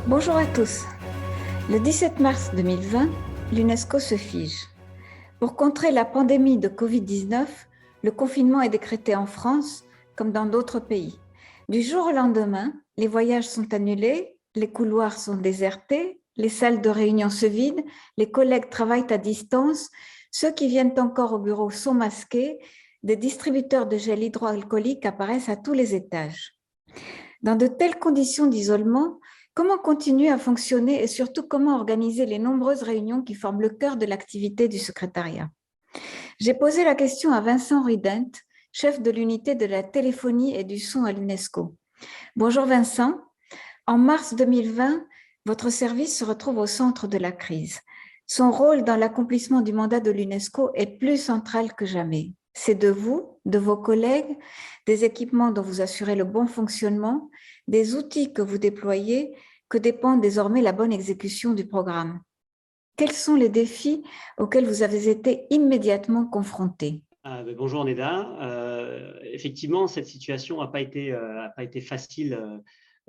Bonjour à tous. Le 17 mars 2020, l'UNESCO se fige. Pour contrer la pandémie de Covid-19, le confinement est décrété en France comme dans d'autres pays. Du jour au lendemain, les voyages sont annulés, les couloirs sont désertés, les salles de réunion se vident, les collègues travaillent à distance, ceux qui viennent encore au bureau sont masqués, des distributeurs de gel hydroalcoolique apparaissent à tous les étages. Dans de telles conditions d'isolement, comment continuer à fonctionner et surtout comment organiser les nombreuses réunions qui forment le cœur de l'activité du secrétariat? J'ai posé la question à Vincent Ruident, chef de l'unité de la téléphonie et du son à l'UNESCO. Bonjour Vincent. En mars 2020, votre service se retrouve au centre de la crise. Son rôle dans l'accomplissement du mandat de l'UNESCO est plus central que jamais. C'est de vous, de vos collègues, des équipements dont vous assurez le bon fonctionnement, des outils que vous déployez, que dépend désormais la bonne exécution du programme. Quels sont les défis auxquels vous avez été immédiatement confrontés? Bonjour Neda. Effectivement, cette situation n'a pas été facile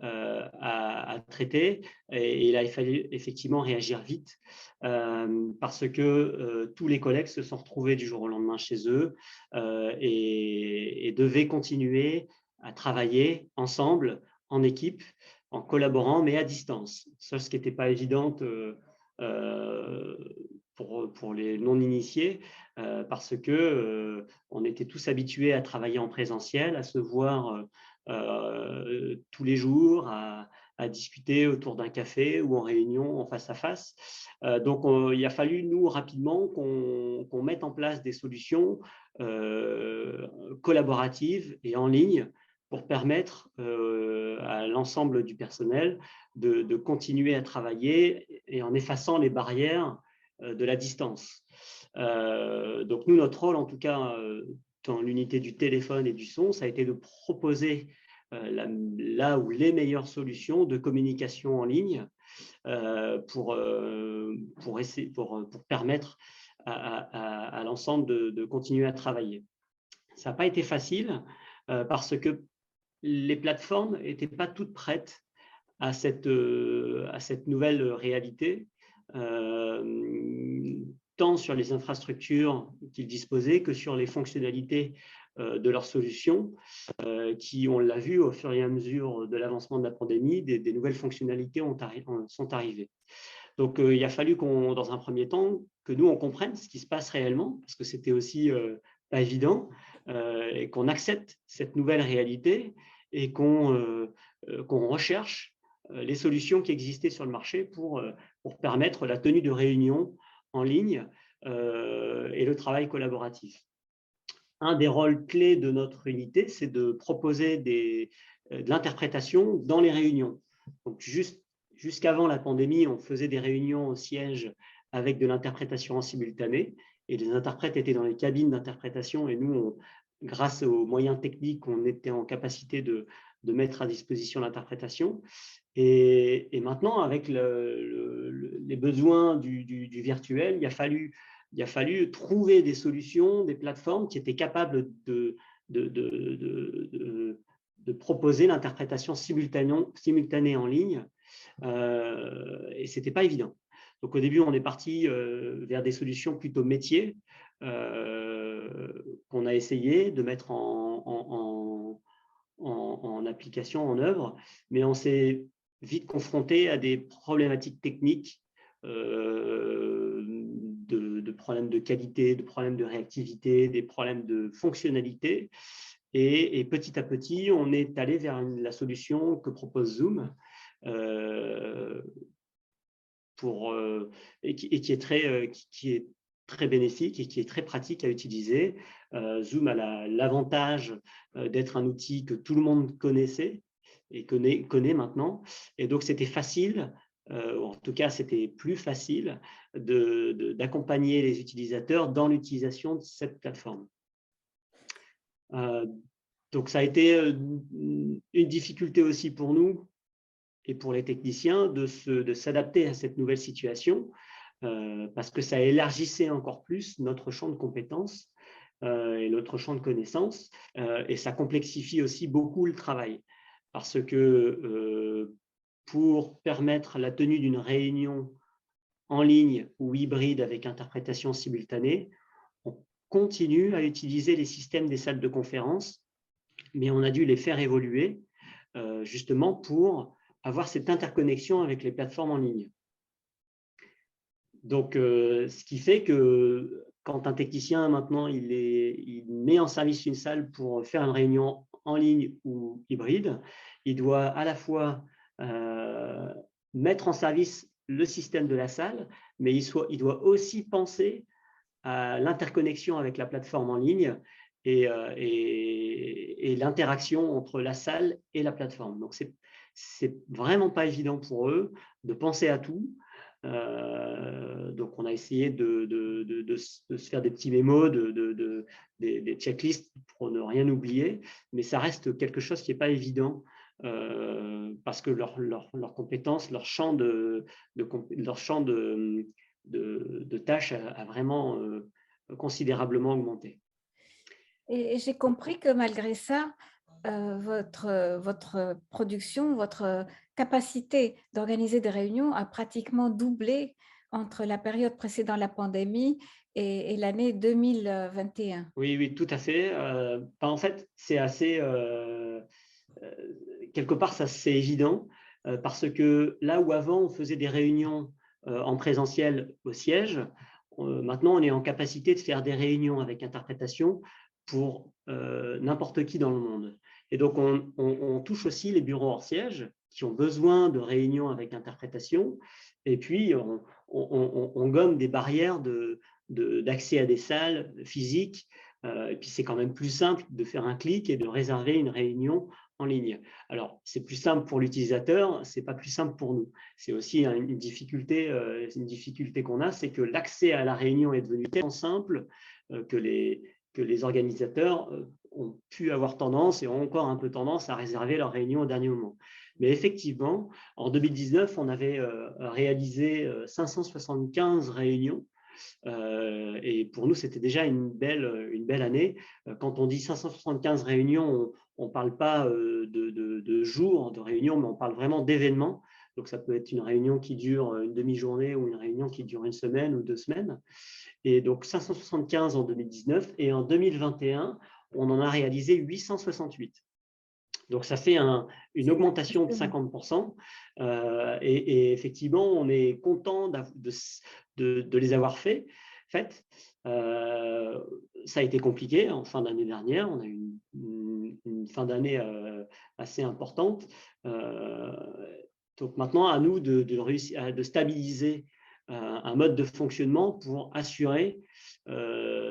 à traiter et il a fallu effectivement réagir vite parce que tous les collègues se sont retrouvés du jour au lendemain chez eux et devaient continuer à travailler ensemble, en équipe, en collaborant, mais à distance. Ça, ce qui n'était pas évident pour les non-initiés, parce que on était tous habitués à travailler en présentiel, à se voir tous les jours, à discuter autour d'un café ou en réunion, en face à face. Donc, il a fallu, nous, rapidement, qu'on mette en place des solutions collaboratives et en ligne pour permettre à l'ensemble du personnel de continuer à travailler et en effaçant les barrières de la distance. Donc nous, notre rôle, en tout cas, dans l'unité du téléphone et du son, ça a été de proposer là où les meilleures solutions de communication en ligne pour permettre à l'ensemble de continuer à travailler. Ça n'a pas été facile parce que les plateformes n'étaient pas toutes prêtes à cette nouvelle réalité, tant sur les infrastructures qu'ils disposaient que sur les fonctionnalités de leurs solutions, qui, on l'a vu au fur et à mesure de l'avancement de la pandémie, des nouvelles fonctionnalités sont arrivées. Donc, il a fallu dans un premier temps, que nous, on comprenne ce qui se passe réellement, parce que c'était aussi pas évident, et qu'on accepte cette nouvelle réalité et qu'on recherche les solutions qui existaient sur le marché pour permettre la tenue de réunions en ligne et le travail collaboratif. Un des rôles clés de notre unité, c'est de proposer de l'interprétation dans les réunions. Donc, jusqu'avant la pandémie, on faisait des réunions au siège avec de l'interprétation en simultané et les interprètes étaient dans les cabines d'interprétation et nous, grâce aux moyens techniques, on était en capacité de mettre à disposition l'interprétation. Et maintenant, avec les besoins du virtuel, il a fallu trouver des solutions, des plateformes qui étaient capables de proposer l'interprétation simultanée en ligne. Et ce n'était pas évident. Donc, au début, on est parti vers des solutions plutôt métiers qu'on a essayé de mettre en application, en œuvre, mais on s'est vite confronté à des problématiques techniques, de problèmes de qualité, de problèmes de réactivité, des problèmes de fonctionnalité. Et petit à petit, on est allé vers la solution que propose Zoom, qui est très bénéfique et qui est très pratique à utiliser. Zoom a l'avantage d'être un outil que tout le monde connaissait et connaît maintenant. Et donc, c'était facile, en tout cas, c'était plus facile d'accompagner les utilisateurs dans l'utilisation de cette plateforme. Donc, ça a été une difficulté aussi pour nous et pour les techniciens de s'adapter à cette nouvelle situation parce que ça élargissait encore plus notre champ de compétences et notre champ de connaissances, et ça complexifie aussi beaucoup le travail, parce que pour permettre la tenue d'une réunion en ligne ou hybride avec interprétation simultanée, on continue à utiliser les systèmes des salles de conférence, mais on a dû les faire évoluer justement pour avoir cette interconnexion avec les plateformes en ligne. Donc, ce qui fait que quand un technicien, maintenant, il met en service une salle pour faire une réunion en ligne ou hybride, il doit à la fois mettre en service le système de la salle, mais il doit aussi penser à l'interconnexion avec la plateforme en ligne et l'interaction entre la salle et la plateforme. Donc, c'est vraiment pas évident pour eux de penser à tout. Donc, on a essayé de se faire des petits mémos, des checklists pour ne rien oublier, mais ça reste quelque chose qui n'est pas évident parce que leurs compétences, leur champ de tâches a vraiment considérablement augmenté. Et j'ai compris que malgré ça, votre production, votre capacité d'organiser des réunions a pratiquement doublé entre la période précédant la pandémie et l'année 2021. Oui, oui, tout à fait. En fait, c'est assez… quelque part, ça c'est évident, parce que là où avant, on faisait des réunions en présentiel au siège, maintenant, on est en capacité de faire des réunions avec interprétation pour n'importe qui dans le monde. Et donc, on touche aussi les bureaux hors siège qui ont besoin de réunions avec interprétation. Et puis, on gomme des barrières d'accès à des salles physiques. Et puis, c'est quand même plus simple de faire un clic et de réserver une réunion en ligne. Alors, c'est plus simple pour l'utilisateur, ce n'est pas plus simple pour nous. C'est aussi une difficulté qu'on a, c'est que l'accès à la réunion est devenu tellement simple que les organisateurs ont pu avoir tendance et ont encore un peu tendance à réserver leur réunion au dernier moment. Mais effectivement, en 2019, on avait réalisé 575 réunions. Et pour nous, c'était déjà une belle année. Quand on dit 575 réunions, on ne parle pas de jours de réunion, mais on parle vraiment d'événements. Donc, ça peut être une réunion qui dure une demi-journée ou une réunion qui dure une semaine ou 2 semaines. Et donc, 575 en 2019. Et en 2021, on en a réalisé 868. Donc, ça fait une augmentation de 50%. Et effectivement, on est content de les avoir faites. Ça a été compliqué en fin d'année dernière. On a eu une fin d'année assez importante. Donc, maintenant, à nous de réussir de stabiliser un mode de fonctionnement pour assurer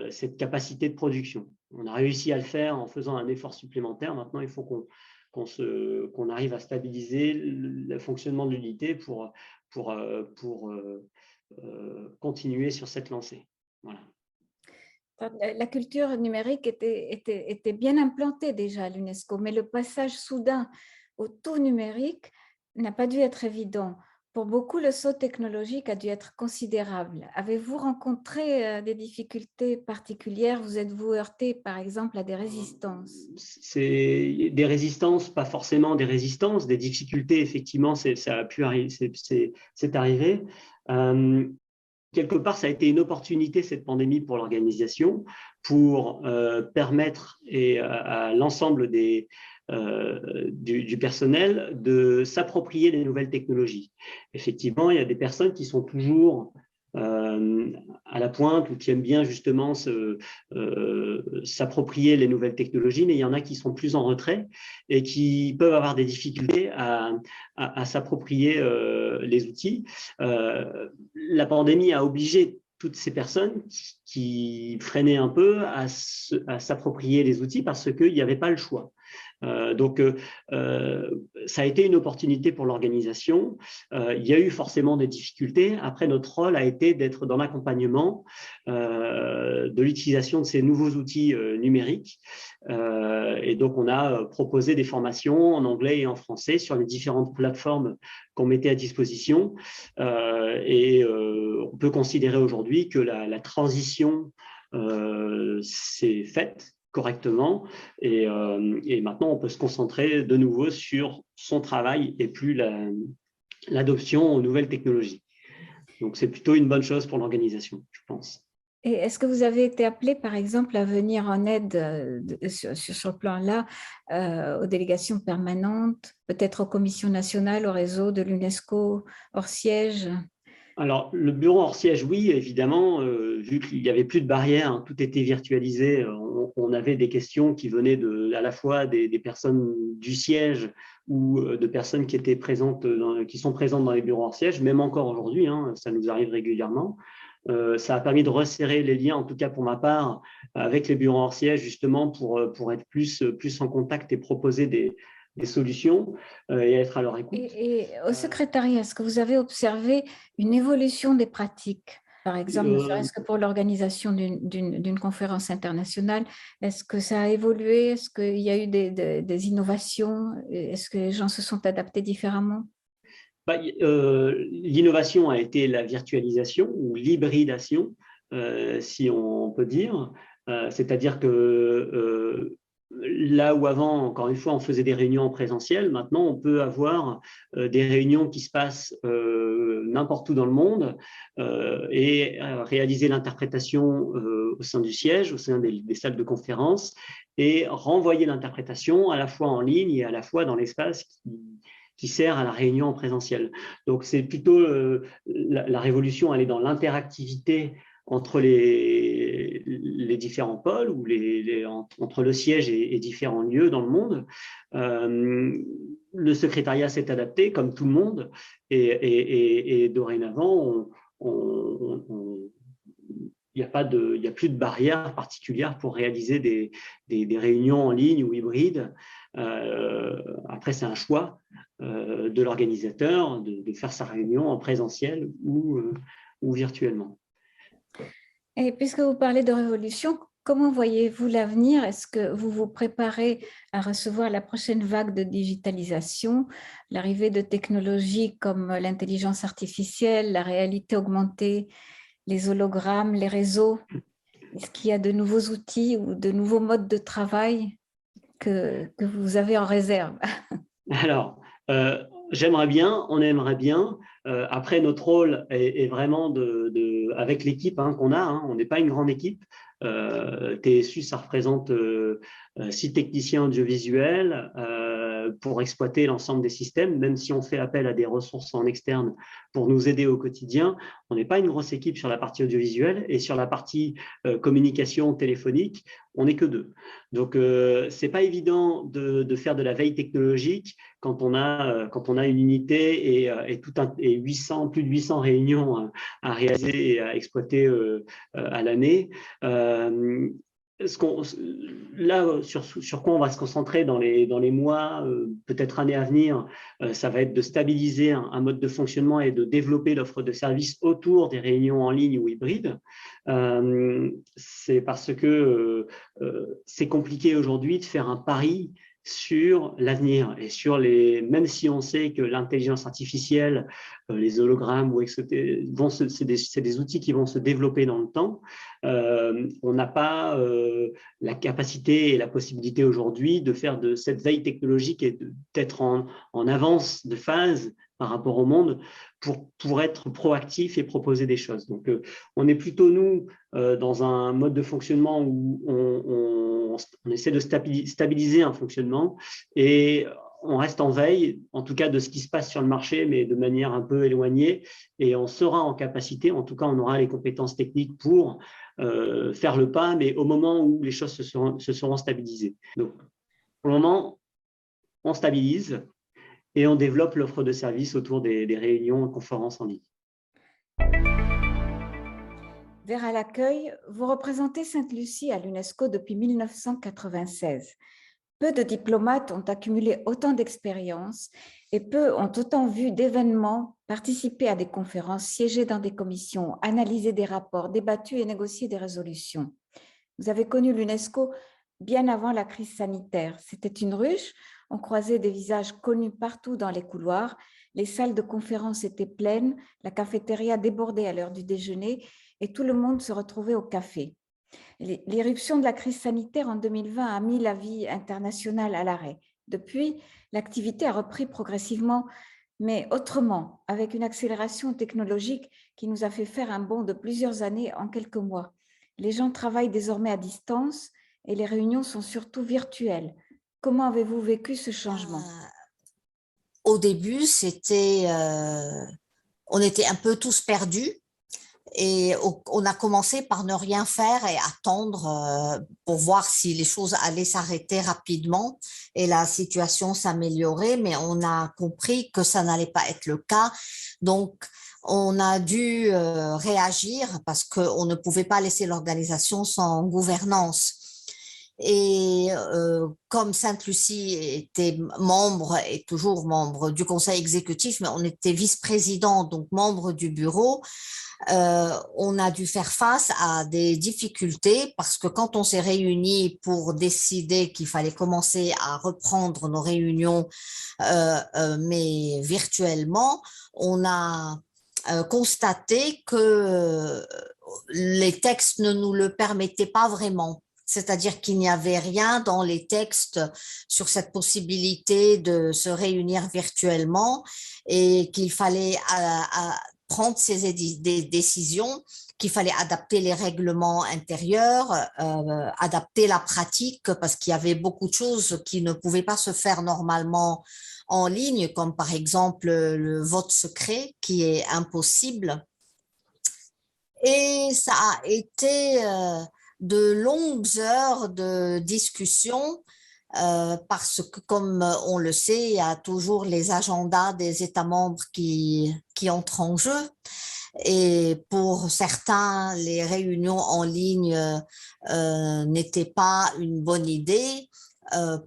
cette capacité de production. On a réussi à le faire en faisant un effort supplémentaire. Maintenant, il faut qu'on arrive à stabiliser le fonctionnement de l'unité pour continuer sur cette lancée. Voilà. La culture numérique était bien implantée déjà à l'UNESCO, mais le passage soudain au tout numérique n'a pas dû être évident. Pour beaucoup, le saut technologique a dû être considérable. Avez-vous rencontré des difficultés particulières? Vous êtes-vous heurté, par exemple, à des résistances? C'est des résistances, pas forcément des résistances, des difficultés, effectivement, ça a pu arriver, c'est arrivé. Quelque part, ça a été une opportunité, cette pandémie, pour l'organisation, pour permettre à l'ensemble du personnel de s'approprier les nouvelles technologies. Effectivement, il y a des personnes qui sont toujours à la pointe ou qui aiment bien justement s'approprier les nouvelles technologies, mais il y en a qui sont plus en retrait et qui peuvent avoir des difficultés à s'approprier les outils. La pandémie a obligé toutes ces personnes qui freinaient un peu à s'approprier les outils parce qu'il n'y avait pas le choix. Donc, ça a été une opportunité pour l'organisation. Il y a eu forcément des difficultés. Après, notre rôle a été d'être dans l'accompagnement de l'utilisation de ces nouveaux outils numériques. Et donc, on a proposé des formations en anglais et en français sur les différentes plateformes qu'on mettait à disposition. Et on peut considérer aujourd'hui que la transition s'est faite correctement et maintenant on peut se concentrer de nouveau sur son travail et plus l'adoption aux nouvelles technologies. Donc c'est plutôt une bonne chose pour l'organisation, je pense. Et est-ce que vous avez été appelé, par exemple, à venir en aide sur le plan-là aux délégations permanentes, peut-être aux commissions nationales, au réseau de l'UNESCO hors siège? Alors, le bureau hors siège, oui, évidemment, vu qu'il n'y avait plus de barrières, hein, tout était virtualisé, on avait des questions qui venaient à la fois des personnes du siège ou de personnes qui étaient présentes, qui sont présentes dans les bureaux hors siège, même encore aujourd'hui, hein, ça nous arrive régulièrement. Ça a permis de resserrer les liens, en tout cas pour ma part, avec les bureaux hors siège, justement pour être plus en contact et proposer des solutions et être à leur écoute. Et au secrétariat, est-ce que vous avez observé une évolution des pratiques? Par exemple, ne serait-ce que pour l'organisation d'une conférence internationale, est-ce que ça a évolué? Est-ce qu'il y a eu des innovations? Est-ce que les gens se sont adaptés différemment? L'innovation a été la virtualisation ou l'hybridation, si on peut dire. C'est-à-dire que là où avant, encore une fois, on faisait des réunions en présentiel, maintenant on peut avoir des réunions qui se passent n'importe où dans le monde et réaliser l'interprétation au sein du siège, au sein des salles de conférence et renvoyer l'interprétation à la fois en ligne et à la fois dans l'espace qui sert à la réunion en présentiel. Donc, c'est plutôt la révolution, elle est dans l'interactivité entre les différents pôles ou entre le siège et différents lieux dans le monde. Le secrétariat s'est adapté comme tout le monde et dorénavant, il n'y a plus de barrière particulière pour réaliser des réunions en ligne ou hybrides. Après, c'est un choix de l'organisateur de faire sa réunion en présentiel ou virtuellement. Et puisque vous parlez de révolution, comment voyez-vous l'avenir? Est-ce que vous vous préparez à recevoir la prochaine vague de digitalisation, l'arrivée de technologies comme l'intelligence artificielle, la réalité augmentée, les hologrammes, les réseaux? Est-ce qu'il y a de nouveaux outils ou de nouveaux modes de travail que vous avez en réserve? Alors, on aimerait bien. Après, notre rôle est vraiment avec l'équipe qu'on a, on n'est pas une grande équipe. TSU, ça représente 6 techniciens audiovisuels pour exploiter l'ensemble des systèmes, même si on fait appel à des ressources en externe pour nous aider au quotidien. On n'est pas une grosse équipe sur la partie audiovisuelle et sur la partie communication téléphonique, on n'est que 2. Donc, ce n'est pas évident de faire de la veille technologique quand on a une unité et plus de 800 réunions à réaliser et à exploiter à l'année. Là, sur quoi on va se concentrer dans les mois, peut-être années à venir, ça va être de stabiliser un mode de fonctionnement et de développer l'offre de services autour des réunions en ligne ou hybrides. C'est parce que c'est compliqué aujourd'hui de faire un pari sur l'avenir et même si on sait que l'intelligence artificielle, les hologrammes c'est des outils qui vont se développer dans le temps, on n'a pas la capacité et la possibilité aujourd'hui de faire de cette veille technologique et d'être en avance de phase par rapport au monde pour être proactif et proposer des choses. Donc, on est plutôt, nous, dans un mode de fonctionnement où on essaie de stabiliser un fonctionnement et on reste en veille, en tout cas de ce qui se passe sur le marché, mais de manière un peu éloignée, et on sera en capacité, en tout cas on aura les compétences techniques pour faire le pas, mais au moment où les choses se seront stabilisées. Donc, pour le moment, on stabilise et on développe l'offre de services autour des réunions et conférences en ligne. Vera Laccueil, vous représentez Sainte-Lucie à l'UNESCO depuis 1996. Peu de diplomates ont accumulé autant d'expérience et peu ont autant vu d'événements, participé à des conférences, siégé dans des commissions, analysé des rapports, débattu et négocié des résolutions. Vous avez connu l'UNESCO bien avant la crise sanitaire. C'était une ruche, on croisait des visages connus partout dans les couloirs, les salles de conférence étaient pleines, la cafétéria débordait à l'heure du déjeuner et tout le monde se retrouvait au café. L'irruption de la crise sanitaire en 2020 a mis la vie internationale à l'arrêt. Depuis, l'activité a repris progressivement, mais autrement, avec une accélération technologique qui nous a fait faire un bond de plusieurs années en quelques mois. Les gens travaillent désormais à distance et les réunions sont surtout virtuelles. Comment avez-vous vécu ce changement? Au début, on était un peu tous perdus. Et on a commencé par ne rien faire et attendre pour voir si les choses allaient s'arrêter rapidement et la situation s'améliorer, mais on a compris que ça n'allait pas être le cas. Donc, on a dû réagir parce qu'on ne pouvait pas laisser l'organisation sans gouvernance. Et comme Sainte-Lucie était membre et toujours membre du conseil exécutif, mais on était vice-président, donc membre du bureau, on a dû faire face à des difficultés parce que quand on s'est réunis pour décider qu'il fallait commencer à reprendre nos réunions, mais virtuellement, on a constaté que les textes ne nous le permettaient pas vraiment. C'est-à-dire qu'il n'y avait rien dans les textes sur cette possibilité de se réunir virtuellement et qu'il fallait prendre des décisions, qu'il fallait adapter les règlements intérieurs, adapter la pratique, parce qu'il y avait beaucoup de choses qui ne pouvaient pas se faire normalement en ligne, comme par exemple le vote secret qui est impossible. Et ça a été de longues heures de discussion parce que, comme on le sait, il y a toujours les agendas des États membres qui entrent en jeu. Et pour certains, les réunions en ligne n'étaient pas une bonne idée.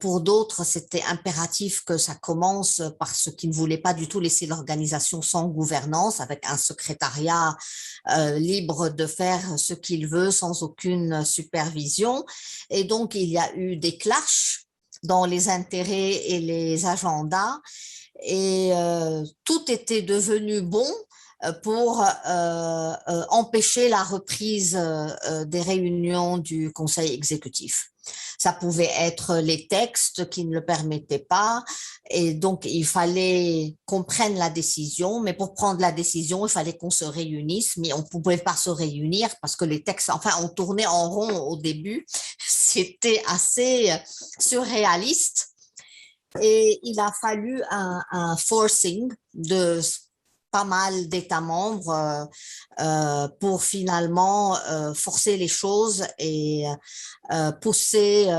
Pour d'autres, c'était impératif que ça commence parce qu'ils ne voulaient pas du tout laisser l'organisation sans gouvernance, avec un secrétariat libre de faire ce qu'il veut sans aucune supervision. Et donc, il y a eu des clashs dans les intérêts et les agendas. Et tout était devenu bon pour empêcher la reprise des réunions du conseil exécutif. Ça pouvait être les textes qui ne le permettaient pas et donc il fallait qu'on prenne la décision, mais pour prendre la décision, il fallait qu'on se réunisse, mais on ne pouvait pas se réunir parce que les textes, enfin, on tournait en rond au début. C'était assez surréaliste et il a fallu un forcing de pas mal d'États membres pour finalement forcer les choses et pousser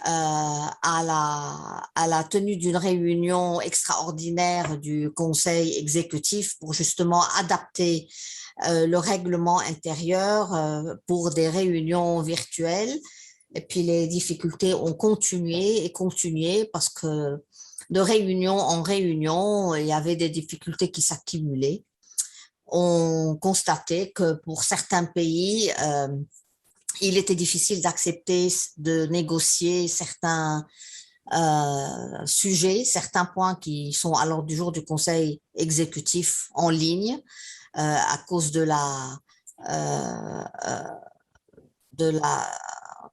à la tenue d'une réunion extraordinaire du Conseil exécutif pour justement adapter le règlement intérieur pour des réunions virtuelles. Et puis les difficultés ont continué et continué parce que de réunion en réunion, il y avait des difficultés qui s'accumulaient. On constatait que pour certains pays, il était difficile d'accepter, de négocier certains sujets, certains points qui sont à l'ordre du jour du Conseil exécutif en ligne à cause de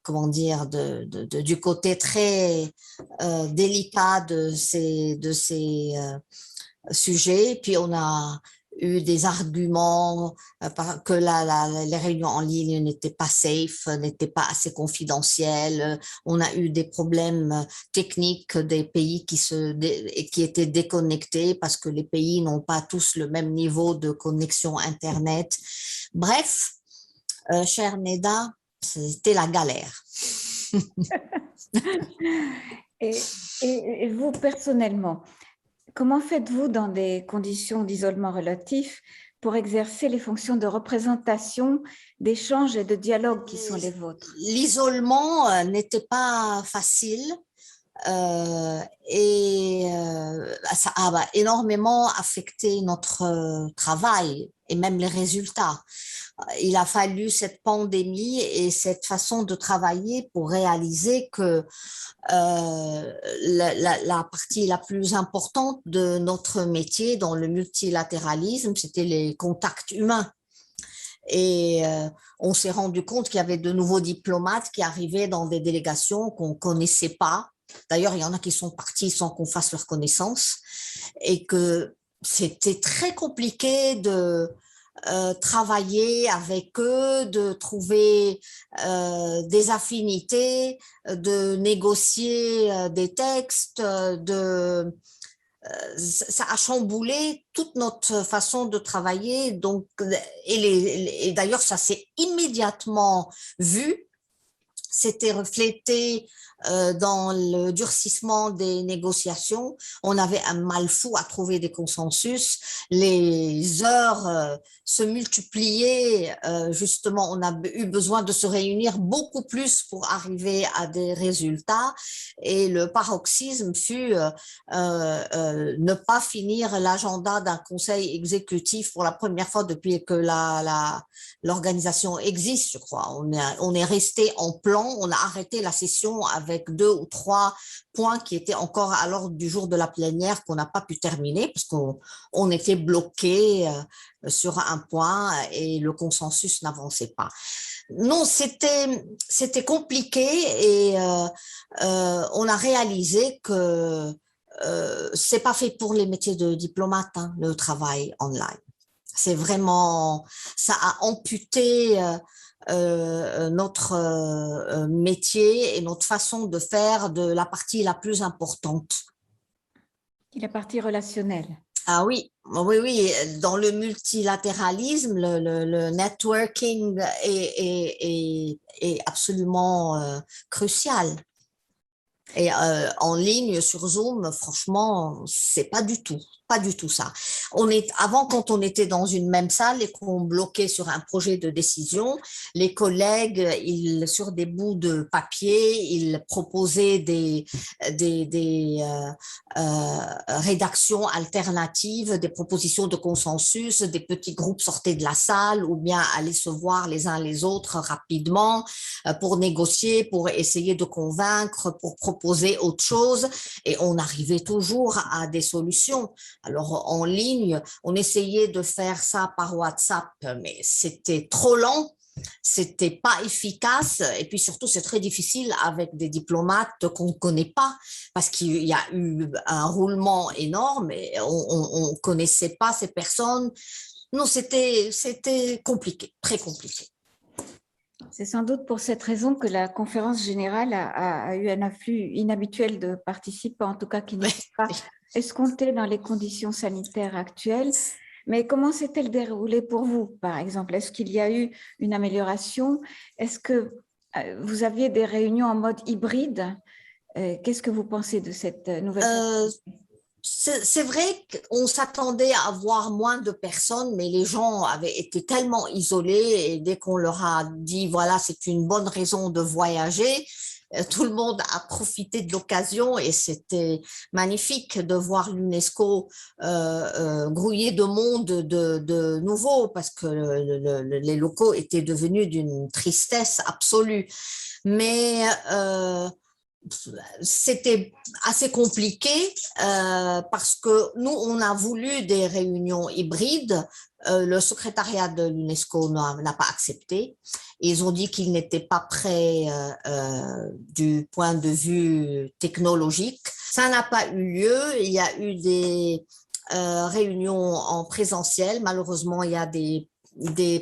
comment dire, du côté très délicat de ces sujets. Puis on a eu des arguments que les réunions en ligne n'étaient pas safe, n'étaient pas assez confidentielles. On a eu des problèmes techniques des pays qui étaient déconnectés parce que les pays n'ont pas tous le même niveau de connexion Internet. Bref, chère Neda, c'était la galère. et vous, personnellement, comment faites-vous dans des conditions d'isolement relatif pour exercer les fonctions de représentation, d'échange et de dialogue qui sont les vôtres? L'isolement n'était pas facile. Et ça a énormément affecté notre travail et même les résultats. Il a fallu cette pandémie et cette façon de travailler pour réaliser que la partie la plus importante de notre métier dans le multilatéralisme, c'était les contacts humains. Et on s'est rendu compte qu'il y avait de nouveaux diplomates qui arrivaient dans des délégations qu'on ne connaissait pas. D'ailleurs, il y en a qui sont partis sans qu'on fasse leur connaissance et que c'était très compliqué de travailler avec eux, de trouver des affinités, de négocier des textes, ça a chamboulé toute notre façon de travailler. Donc, et d'ailleurs, ça s'est immédiatement vu. C'était reflété dans le durcissement des négociations. On avait un mal fou à trouver des consensus. Les heures se multipliaient. Justement, on a eu besoin de se réunir beaucoup plus pour arriver à des résultats. Et le paroxysme fut ne pas finir l'agenda d'un conseil exécutif pour la première fois depuis que l'organisation existe, je crois. On est resté en plan. On a arrêté la session avec 2 ou 3 points qui étaient encore à l'ordre du jour de la plénière qu'on n'a pas pu terminer parce qu'on était bloqué sur un point et le consensus n'avançait pas. Non, c'était compliqué et on a réalisé que c'est pas fait pour les métiers de diplomate, hein, le travail online. C'est vraiment, ça a amputé notre métier et notre façon de faire de la partie la plus importante. Et la partie relationnelle. Ah oui, oui, oui. Dans le multilatéralisme, le networking est absolument crucial. Et en ligne sur Zoom, franchement, c'est pas du tout ça. Avant, quand on était dans une même salle et qu'on bloquait sur un projet de décision, les collègues, sur des bouts de papier, ils proposaient des rédactions alternatives, des propositions de consensus, des petits groupes sortaient de la salle ou bien allaient se voir les uns les autres rapidement pour négocier, pour essayer de convaincre, pour proposer autre chose et on arrivait toujours à des solutions. Alors en ligne, on essayait de faire ça par WhatsApp, mais c'était trop lent. C'était pas efficace et puis surtout c'est très difficile avec des diplomates qu'on ne connaît pas parce qu'il y a eu un roulement énorme et on connaissait pas ces personnes. Non, c'était compliqué, très compliqué. C'est sans doute pour cette raison que la conférence générale a eu un afflux inhabituel de participants, en tout cas qui n'étaient pas escomptés dans les conditions sanitaires actuelles. Mais comment s'est-elle déroulée pour vous, par exemple? Est-ce qu'il y a eu une amélioration? Est-ce que vous aviez des réunions en mode hybride? Qu'est-ce que vous pensez de cette nouvelle C'est vrai qu'on s'attendait à voir moins de personnes, mais les gens avaient été tellement isolés et dès qu'on leur a dit, voilà, c'est une bonne raison de voyager, tout le monde a profité de l'occasion et c'était magnifique de voir l'UNESCO grouiller de monde de nouveau parce que les locaux étaient devenus d'une tristesse absolue. Mais c'était assez compliqué parce que nous, on a voulu des réunions hybrides. Le secrétariat de l'UNESCO n'a pas accepté. Ils ont dit qu'ils n'étaient pas prêts du point de vue technologique. Ça n'a pas eu lieu. Il y a eu des réunions en présentiel. Malheureusement, il y a des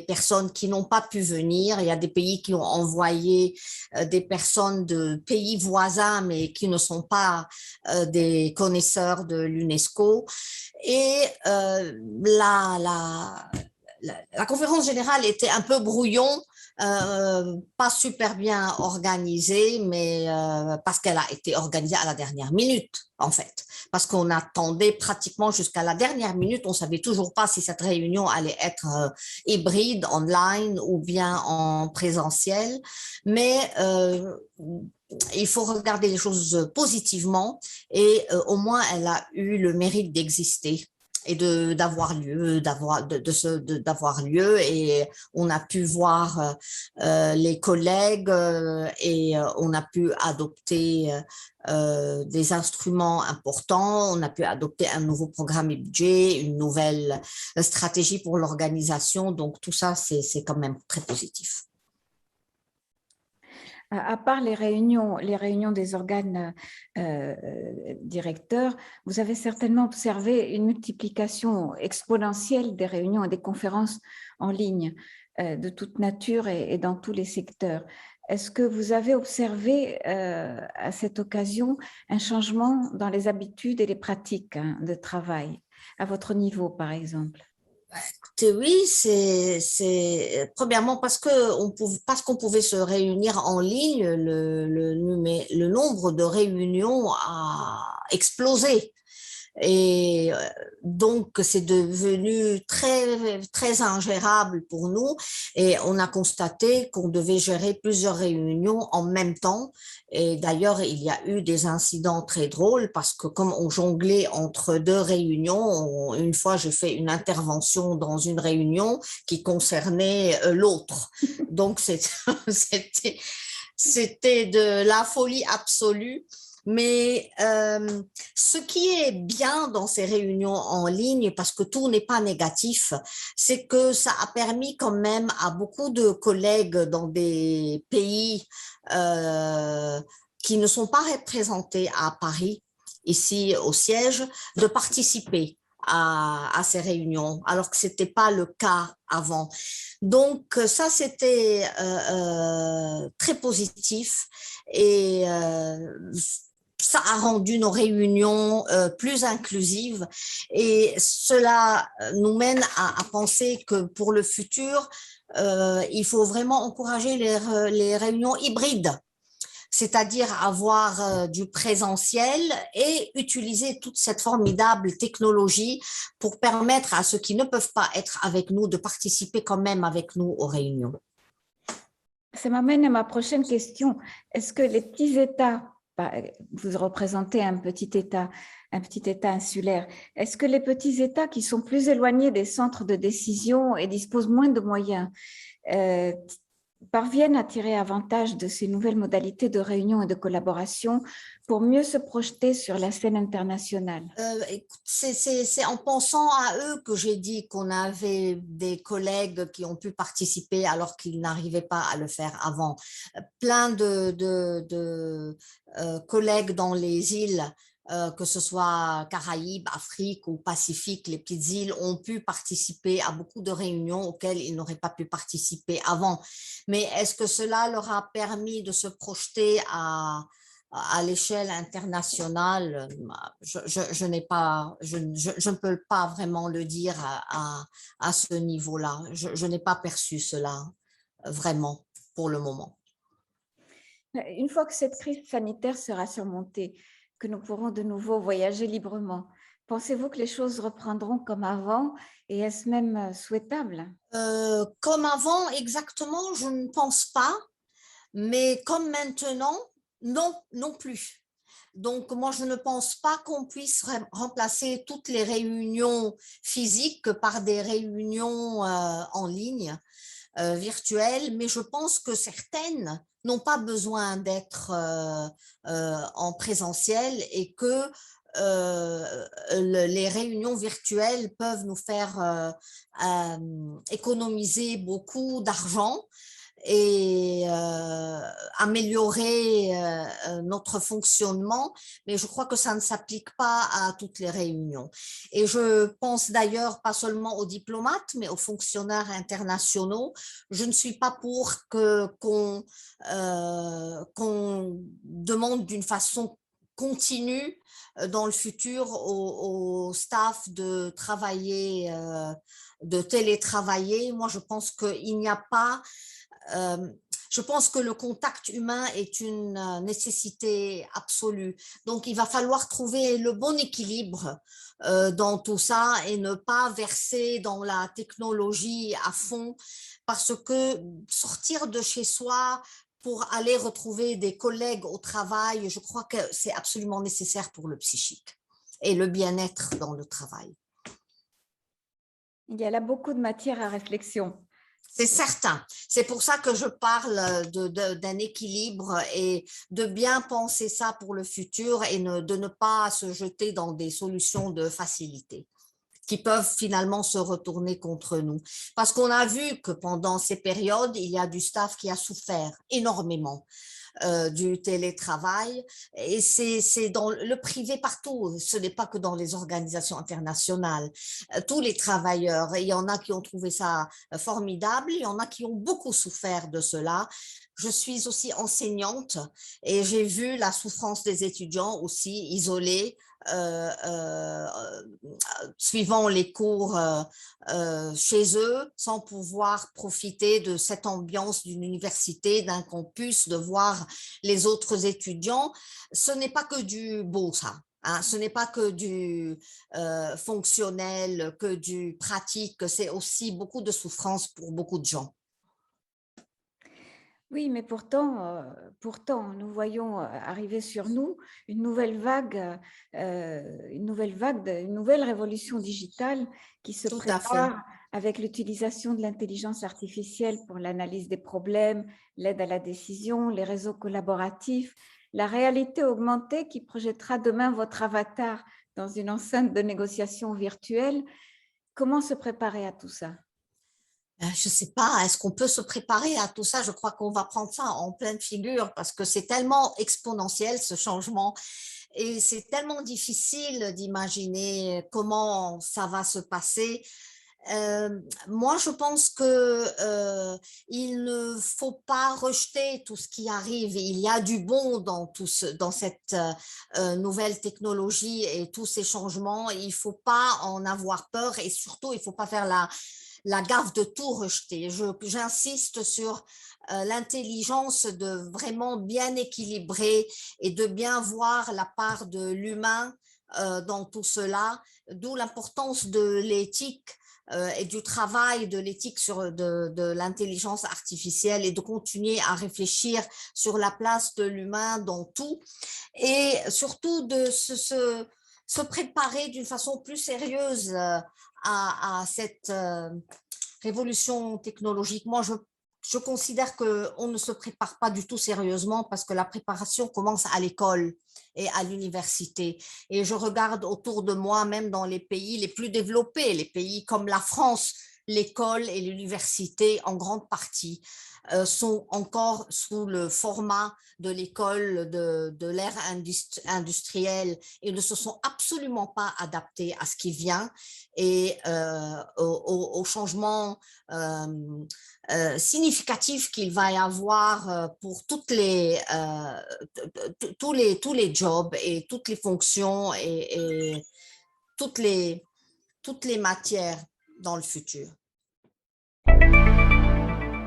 personnes qui n'ont pas pu venir. Il y a des pays qui ont envoyé des personnes de pays voisins, mais qui ne sont pas des connaisseurs de l'UNESCO. Et la conférence générale était un peu brouillon, pas super bien organisée, mais parce qu'elle a été organisée à la dernière minute, en fait. Parce qu'on attendait pratiquement jusqu'à la dernière minute, on ne savait toujours pas si cette réunion allait être hybride, online ou bien en présentiel. Mais il faut regarder les choses positivement et au moins elle a eu le mérite d'exister. et d'avoir lieu, d'avoir lieu. Et on a pu voir les collègues et on a pu adopter des instruments importants, on a pu adopter un nouveau programme et budget, une nouvelle stratégie pour l'organisation. Donc, tout ça, c'est quand même très positif. À part les réunions des organes directeurs, vous avez certainement observé une multiplication exponentielle des réunions et des conférences en ligne de toute nature et dans tous les secteurs. Est-ce que vous avez observé à cette occasion un changement dans les habitudes et les pratiques de travail, à votre niveau par exemple? Écoutez, oui, c'est premièrement parce qu'on pouvait se réunir en ligne, le nombre de réunions a explosé. Et donc, c'est devenu très, très ingérable pour nous et on a constaté qu'on devait gérer plusieurs réunions en même temps. Et d'ailleurs, il y a eu des incidents très drôles parce que comme on jonglait entre deux réunions, une fois, j'ai fait une intervention dans une réunion qui concernait l'autre. Donc, c'était de la folie absolue. Mais ce qui est bien dans ces réunions en ligne, parce que tout n'est pas négatif, c'est que ça a permis quand même à beaucoup de collègues dans des pays qui ne sont pas représentés à Paris, ici au siège, de participer à ces réunions, alors que ce n'était pas le cas avant. Donc ça, c'était très positif et ça a rendu nos réunions plus inclusives et cela nous mène à penser que pour le futur, il faut vraiment encourager les réunions hybrides, c'est-à-dire avoir du présentiel et utiliser toute cette formidable technologie pour permettre à ceux qui ne peuvent pas être avec nous de participer quand même avec nous aux réunions. Ça m'amène à ma prochaine question. Est-ce que les petits États, vous représentez un petit État insulaire, est-ce que les petits États qui sont plus éloignés des centres de décision et disposent moins de moyens parviennent à tirer avantage de ces nouvelles modalités de réunion et de collaboration pour mieux se projeter sur la scène internationale? C'est en pensant à eux que j'ai dit qu'on avait des collègues qui ont pu participer alors qu'ils n'arrivaient pas à le faire avant. Plein de collègues dans les îles, que ce soit Caraïbes, Afrique ou Pacifique, les petites îles ont pu participer à beaucoup de réunions auxquelles ils n'auraient pas pu participer avant. Mais est-ce que cela leur a permis de se projeter à l'échelle internationale? Je ne peux pas vraiment le dire à ce niveau-là. Je n'ai pas perçu cela vraiment pour le moment. Une fois que cette crise sanitaire sera surmontée, que nous pourrons de nouveau voyager librement, pensez-vous que les choses reprendront comme avant et est-ce même souhaitable? Comme avant, exactement, je ne pense pas, mais comme maintenant, non plus. Donc, moi, je ne pense pas qu'on puisse remplacer toutes les réunions physiques par des réunions en ligne, virtuelles, mais je pense que certaines n'ont pas besoin d'être en présentiel et que les réunions virtuelles peuvent nous faire économiser beaucoup d'argent et améliorer notre fonctionnement, mais je crois que ça ne s'applique pas à toutes les réunions. Et je pense d'ailleurs pas seulement aux diplomates, mais aux fonctionnaires internationaux. Je ne suis pas pour qu'on demande d'une façon continue dans le futur au staff de travailler, de télétravailler. Moi, je pense qu'il n'y a pas... je pense que le contact humain est une nécessité absolue. Donc, il va falloir trouver le bon équilibre dans tout ça et ne pas verser dans la technologie à fond, parce que sortir de chez soi pour aller retrouver des collègues au travail, je crois que c'est absolument nécessaire pour le psychique et le bien-être dans le travail. Il y a là beaucoup de matière à réflexion. C'est certain. C'est pour ça que je parle d'un équilibre et de bien penser ça pour le futur et de ne pas se jeter dans des solutions de facilité qui peuvent finalement se retourner contre nous. Parce qu'on a vu que pendant ces périodes, il y a du staff qui a souffert énormément du télétravail et c'est dans le privé partout, ce n'est pas que dans les organisations internationales. Tous les travailleurs, il y en a qui ont trouvé ça formidable, il y en a qui ont beaucoup souffert de cela. Je suis aussi enseignante et j'ai vu la souffrance des étudiants aussi isolés suivant les cours chez eux, sans pouvoir profiter de cette ambiance d'une université, d'un campus, de voir les autres étudiants. Ce n'est pas que du beau, ça. Hein, ce n'est pas que du fonctionnel, que du pratique, c'est aussi beaucoup de souffrance pour beaucoup de gens. Oui, mais pourtant, nous voyons arriver sur nous une nouvelle vague, une nouvelle révolution digitale qui se Tout à fait. prépare avec l'utilisation de l'intelligence artificielle pour l'analyse des problèmes, l'aide à la décision, les réseaux collaboratifs, la réalité augmentée qui projettera demain votre avatar dans une enceinte de négociation virtuelle. Comment se préparer à tout ça? Je ne sais pas, est-ce qu'on peut se préparer à tout ça? Je crois qu'on va prendre ça en pleine figure parce que c'est tellement exponentiel ce changement et c'est tellement difficile d'imaginer comment ça va se passer. Moi, je pense que il ne faut pas rejeter tout ce qui arrive. Il y a du bon dans dans cette nouvelle technologie et tous ces changements. Il ne faut pas en avoir peur et surtout, il ne faut pas faire la gaffe de tout rejeter. J'insiste sur l'intelligence de vraiment bien équilibrer et de bien voir la part de l'humain dans tout cela, d'où l'importance de l'éthique et du travail de l'éthique de l'intelligence artificielle et de continuer à réfléchir sur la place de l'humain dans tout et surtout de se préparer d'une façon plus sérieuse à cette révolution technologique. Moi, je considère qu'on ne se prépare pas du tout sérieusement parce que la préparation commence à l'école et à l'université. Et je regarde autour de moi, même dans les pays les plus développés, les pays comme la France, l'école et l'université, en grande partie, sont encore sous le format de l'école de l'ère industrielle et ne se sont absolument pas adaptés à ce qui vient et au changement significatif qu'il va y avoir pour tous les jobs et toutes les fonctions et toutes les matières dans le futur.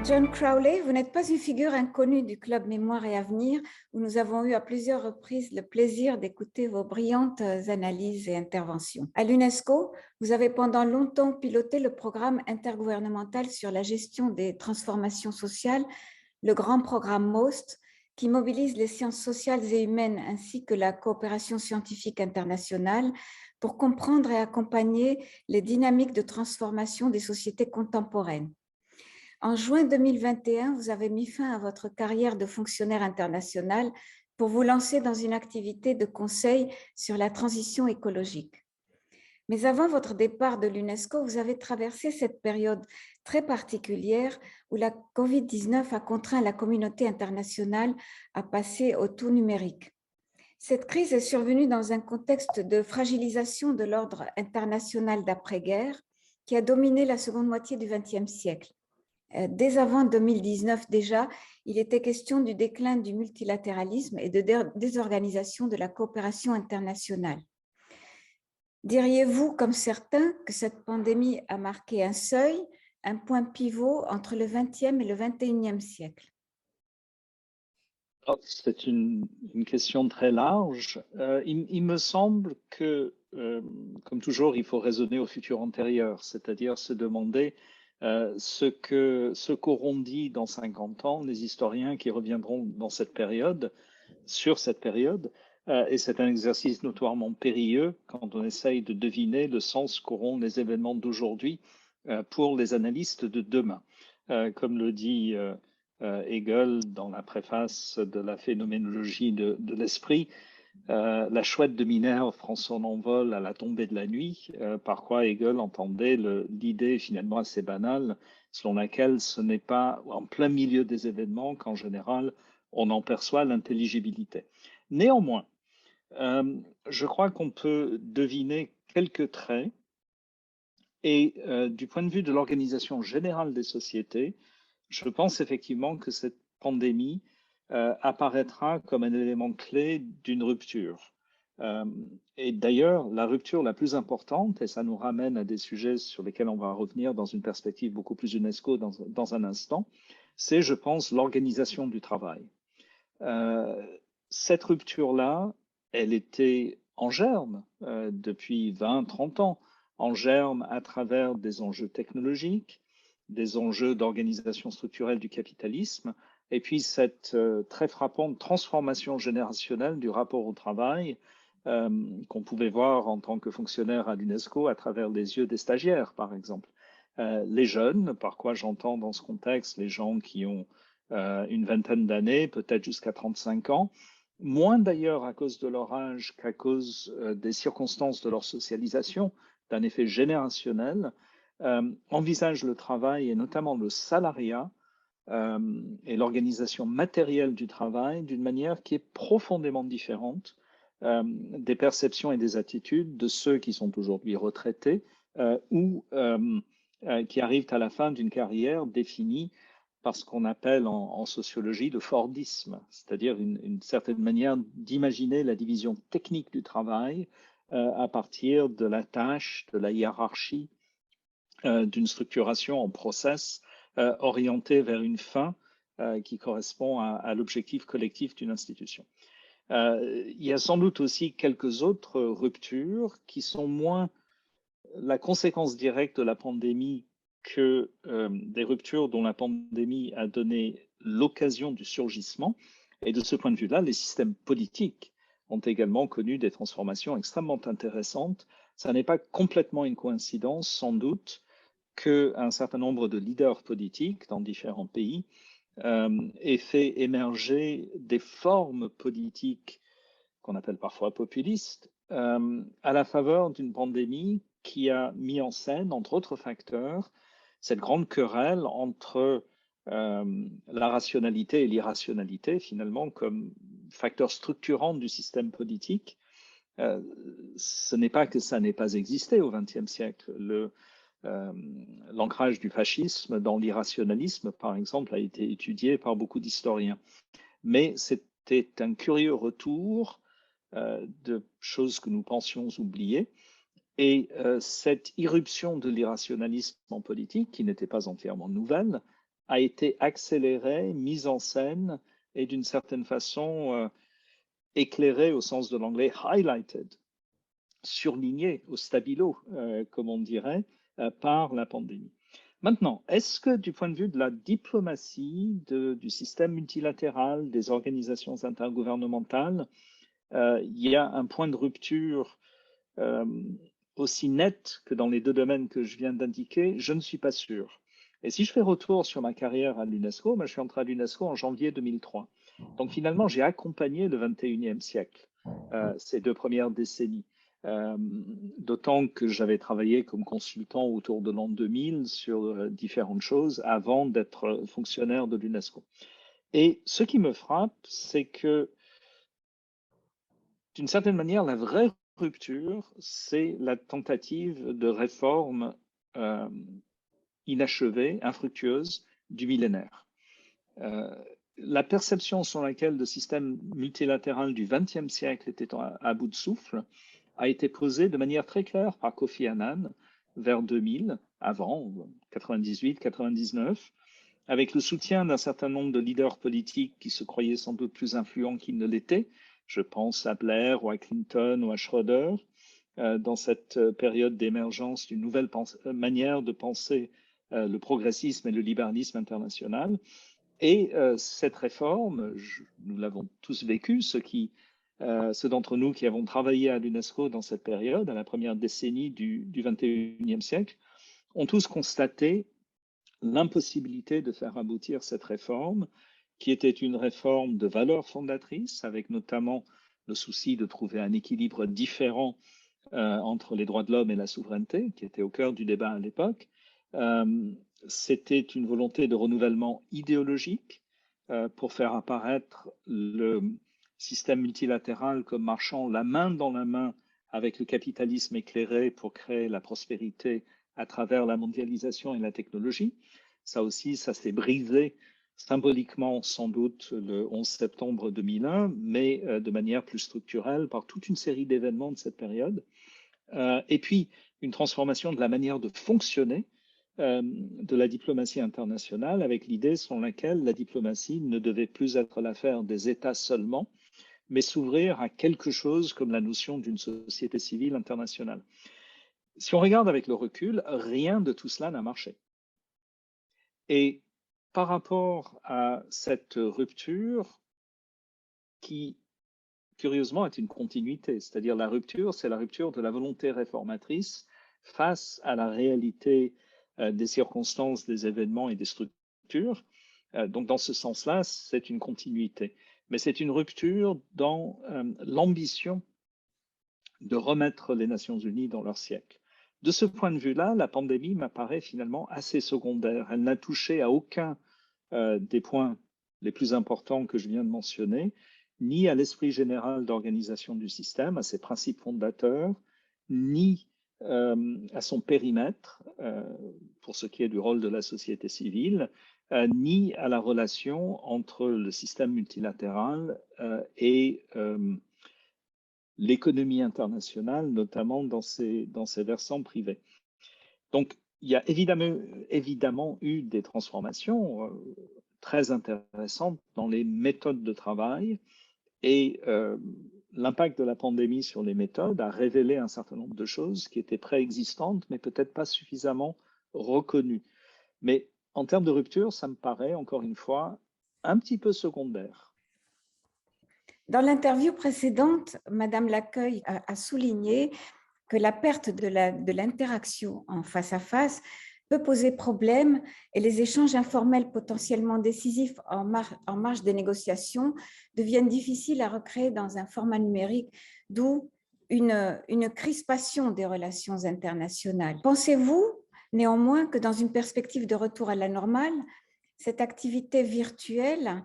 John Crowley, vous n'êtes pas une figure inconnue du Club Mémoire et Avenir, où nous avons eu à plusieurs reprises le plaisir d'écouter vos brillantes analyses et interventions. À l'UNESCO, vous avez pendant longtemps piloté le programme intergouvernemental sur la gestion des transformations sociales, le grand programme MOST, qui mobilise les sciences sociales et humaines ainsi que la coopération scientifique internationale pour comprendre et accompagner les dynamiques de transformation des sociétés contemporaines. En juin 2021, vous avez mis fin à votre carrière de fonctionnaire international pour vous lancer dans une activité de conseil sur la transition écologique. Mais avant votre départ de l'UNESCO, vous avez traversé cette période très particulière où la COVID-19 a contraint la communauté internationale à passer au tout numérique. Cette crise est survenue dans un contexte de fragilisation de l'ordre international d'après-guerre qui a dominé la seconde moitié du XXe siècle. Dès avant 2019 déjà, il était question du déclin du multilatéralisme et de désorganisation de la coopération internationale. Diriez-vous, comme certains, que cette pandémie a marqué un seuil, un point pivot entre le XXe et le XXIe siècle? C'est une question très large. Il me semble que, comme toujours, il faut raisonner au futur antérieur, c'est-à-dire se demander ce qu'auront dit dans 50 ans les historiens qui reviendront dans cette période, sur cette période, et c'est un exercice notoirement périlleux quand on essaye de deviner le sens qu'auront les événements d'aujourd'hui pour les analystes de demain. Comme le dit Hegel dans la préface de la phénoménologie de l'esprit, la chouette de Minerve prend son envol à la tombée de la nuit, par quoi Hegel entendait l'idée finalement assez banale, selon laquelle ce n'est pas en plein milieu des événements qu'en général on en perçoit l'intelligibilité. Néanmoins, je crois qu'on peut deviner quelques traits et du point de vue de l'organisation générale des sociétés, je pense effectivement que cette pandémie apparaîtra comme un élément clé d'une rupture. Et d'ailleurs, la rupture la plus importante, et ça nous ramène à des sujets sur lesquels on va revenir dans une perspective beaucoup plus UNESCO dans un instant, c'est, je pense, l'organisation du travail. Cette rupture-là, elle était en germe depuis 20, 30 ans, en germe à travers des enjeux technologiques, des enjeux d'organisation structurelle du capitalisme, et puis cette très frappante transformation générationnelle du rapport au travail qu'on pouvait voir en tant que fonctionnaire à l'UNESCO à travers les yeux des stagiaires, par exemple. Les jeunes, par quoi j'entends dans ce contexte les gens qui ont une vingtaine d'années, peut-être jusqu'à 35 ans, moins d'ailleurs à cause de leur âge qu'à cause des circonstances de leur socialisation, d'un effet générationnel, envisagent le travail et notamment le salariat et l'organisation matérielle du travail d'une manière qui est profondément différente des perceptions et des attitudes de ceux qui sont aujourd'hui retraités ou qui arrivent à la fin d'une carrière définie par ce qu'on appelle en sociologie le Fordisme, c'est-à-dire une certaine manière d'imaginer la division technique du travail à partir de la tâche, de la hiérarchie, d'une structuration en process orientée vers une fin qui correspond à l'objectif collectif d'une institution. Il y a sans doute aussi quelques autres ruptures qui sont moins la conséquence directe de la pandémie que des ruptures dont la pandémie a donné l'occasion du surgissement. Et de ce point de vue-là, les systèmes politiques ont également connu des transformations extrêmement intéressantes. Ça n'est pas complètement une coïncidence, sans doute, qu'un certain nombre de leaders politiques dans différents pays aient fait émerger des formes politiques qu'on appelle parfois populistes, à la faveur d'une pandémie qui a mis en scène, entre autres facteurs, cette grande querelle entre la rationalité et l'irrationalité, finalement, comme facteur structurant du système politique. Ce n'est pas que ça n'ait pas existé au XXe siècle. L'ancrage du fascisme dans l'irrationalisme, par exemple, a été étudié par beaucoup d'historiens. Mais c'était un curieux retour de choses que nous pensions oublier. Et cette irruption de l'irrationalisme en politique, qui n'était pas entièrement nouvelle, a été accélérée, mise en scène et d'une certaine façon éclairée au sens de l'anglais highlighted, surlignée au stabilo, comme on dirait, par la pandémie. Maintenant, est-ce que du point de vue de la diplomatie, du système multilatéral, des organisations intergouvernementales, il y a un point de rupture aussi net que dans les deux domaines que je viens d'indiquer? Je ne suis pas sûr. Et si je fais retour sur ma carrière à l'UNESCO, je suis entré à l'UNESCO en janvier 2003. Donc finalement, j'ai accompagné le 21e siècle, ces 2 premières décennies. D'autant que j'avais travaillé comme consultant autour de l'an 2000 sur différentes choses avant d'être fonctionnaire de l'UNESCO. Et ce qui me frappe, c'est que d'une certaine manière, la vraie rupture, c'est la tentative de réforme inachevée, infructueuse du millénaire. La perception selon laquelle le système multilatéral du XXe siècle était à bout de souffle a été posée de manière très claire par Kofi Annan vers 2000, avant 98, 99, avec le soutien d'un certain nombre de leaders politiques qui se croyaient sans doute plus influents qu'ils ne l'étaient. Je pense à Blair ou à Clinton ou à Schroeder, dans cette période d'émergence d'une nouvelle manière de penser le progressisme et le libéralisme international. Et cette réforme, nous l'avons tous vécu, ceux d'entre nous qui avons travaillé à l'UNESCO dans cette période, à la première décennie du XXIe siècle, ont tous constaté l'impossibilité de faire aboutir cette réforme, qui était une réforme de valeurs fondatrices, avec notamment le souci de trouver un équilibre différent entre les droits de l'homme et la souveraineté, qui était au cœur du débat à l'époque. C'était une volonté de renouvellement idéologique pour faire apparaître le système multilatéral comme marchant la main dans la main avec le capitalisme éclairé pour créer la prospérité à travers la mondialisation et la technologie. Ça aussi, ça s'est brisé symboliquement sans doute le 11 septembre 2001, mais de manière plus structurelle par toute une série d'événements de cette période. Et puis, une transformation de la manière de fonctionner de la diplomatie internationale, avec l'idée selon laquelle la diplomatie ne devait plus être l'affaire des États seulement, mais s'ouvrir à quelque chose comme la notion d'une société civile internationale. Si on regarde avec le recul, rien de tout cela n'a marché. Et par rapport à cette rupture qui, curieusement, est une continuité, c'est-à-dire la rupture, c'est la rupture de la volonté réformatrice face à la réalité des circonstances, des événements et des structures. Donc, dans ce sens-là, c'est une continuité. Mais c'est une rupture dans l'ambition de remettre les Nations Unies dans leur siècle. De ce point de vue-là, la pandémie m'apparaît finalement assez secondaire. Elle n'a touché à aucun des points les plus importants que je viens de mentionner, ni à l'esprit général d'organisation du système, à ses principes fondateurs, ni à son périmètre, pour ce qui est du rôle de la société civile, ni à la relation entre le système multilatéral et l'économie internationale, notamment dans ses versants privés. Donc, il y a évidemment eu des transformations très intéressantes dans les méthodes de travail et l'impact de la pandémie sur les méthodes a révélé un certain nombre de choses qui étaient préexistantes, mais peut-être pas suffisamment reconnues. Mais en termes de rupture, ça me paraît, encore une fois, un petit peu secondaire. Dans l'interview précédente, Madame Lacueille a souligné que la perte de l'interaction en face à face peut poser problème et les échanges informels potentiellement décisifs en marge des négociations deviennent difficiles à recréer dans un format numérique, d'où une crispation des relations internationales. Pensez-vous néanmoins que dans une perspective de retour à la normale, cette activité virtuelle,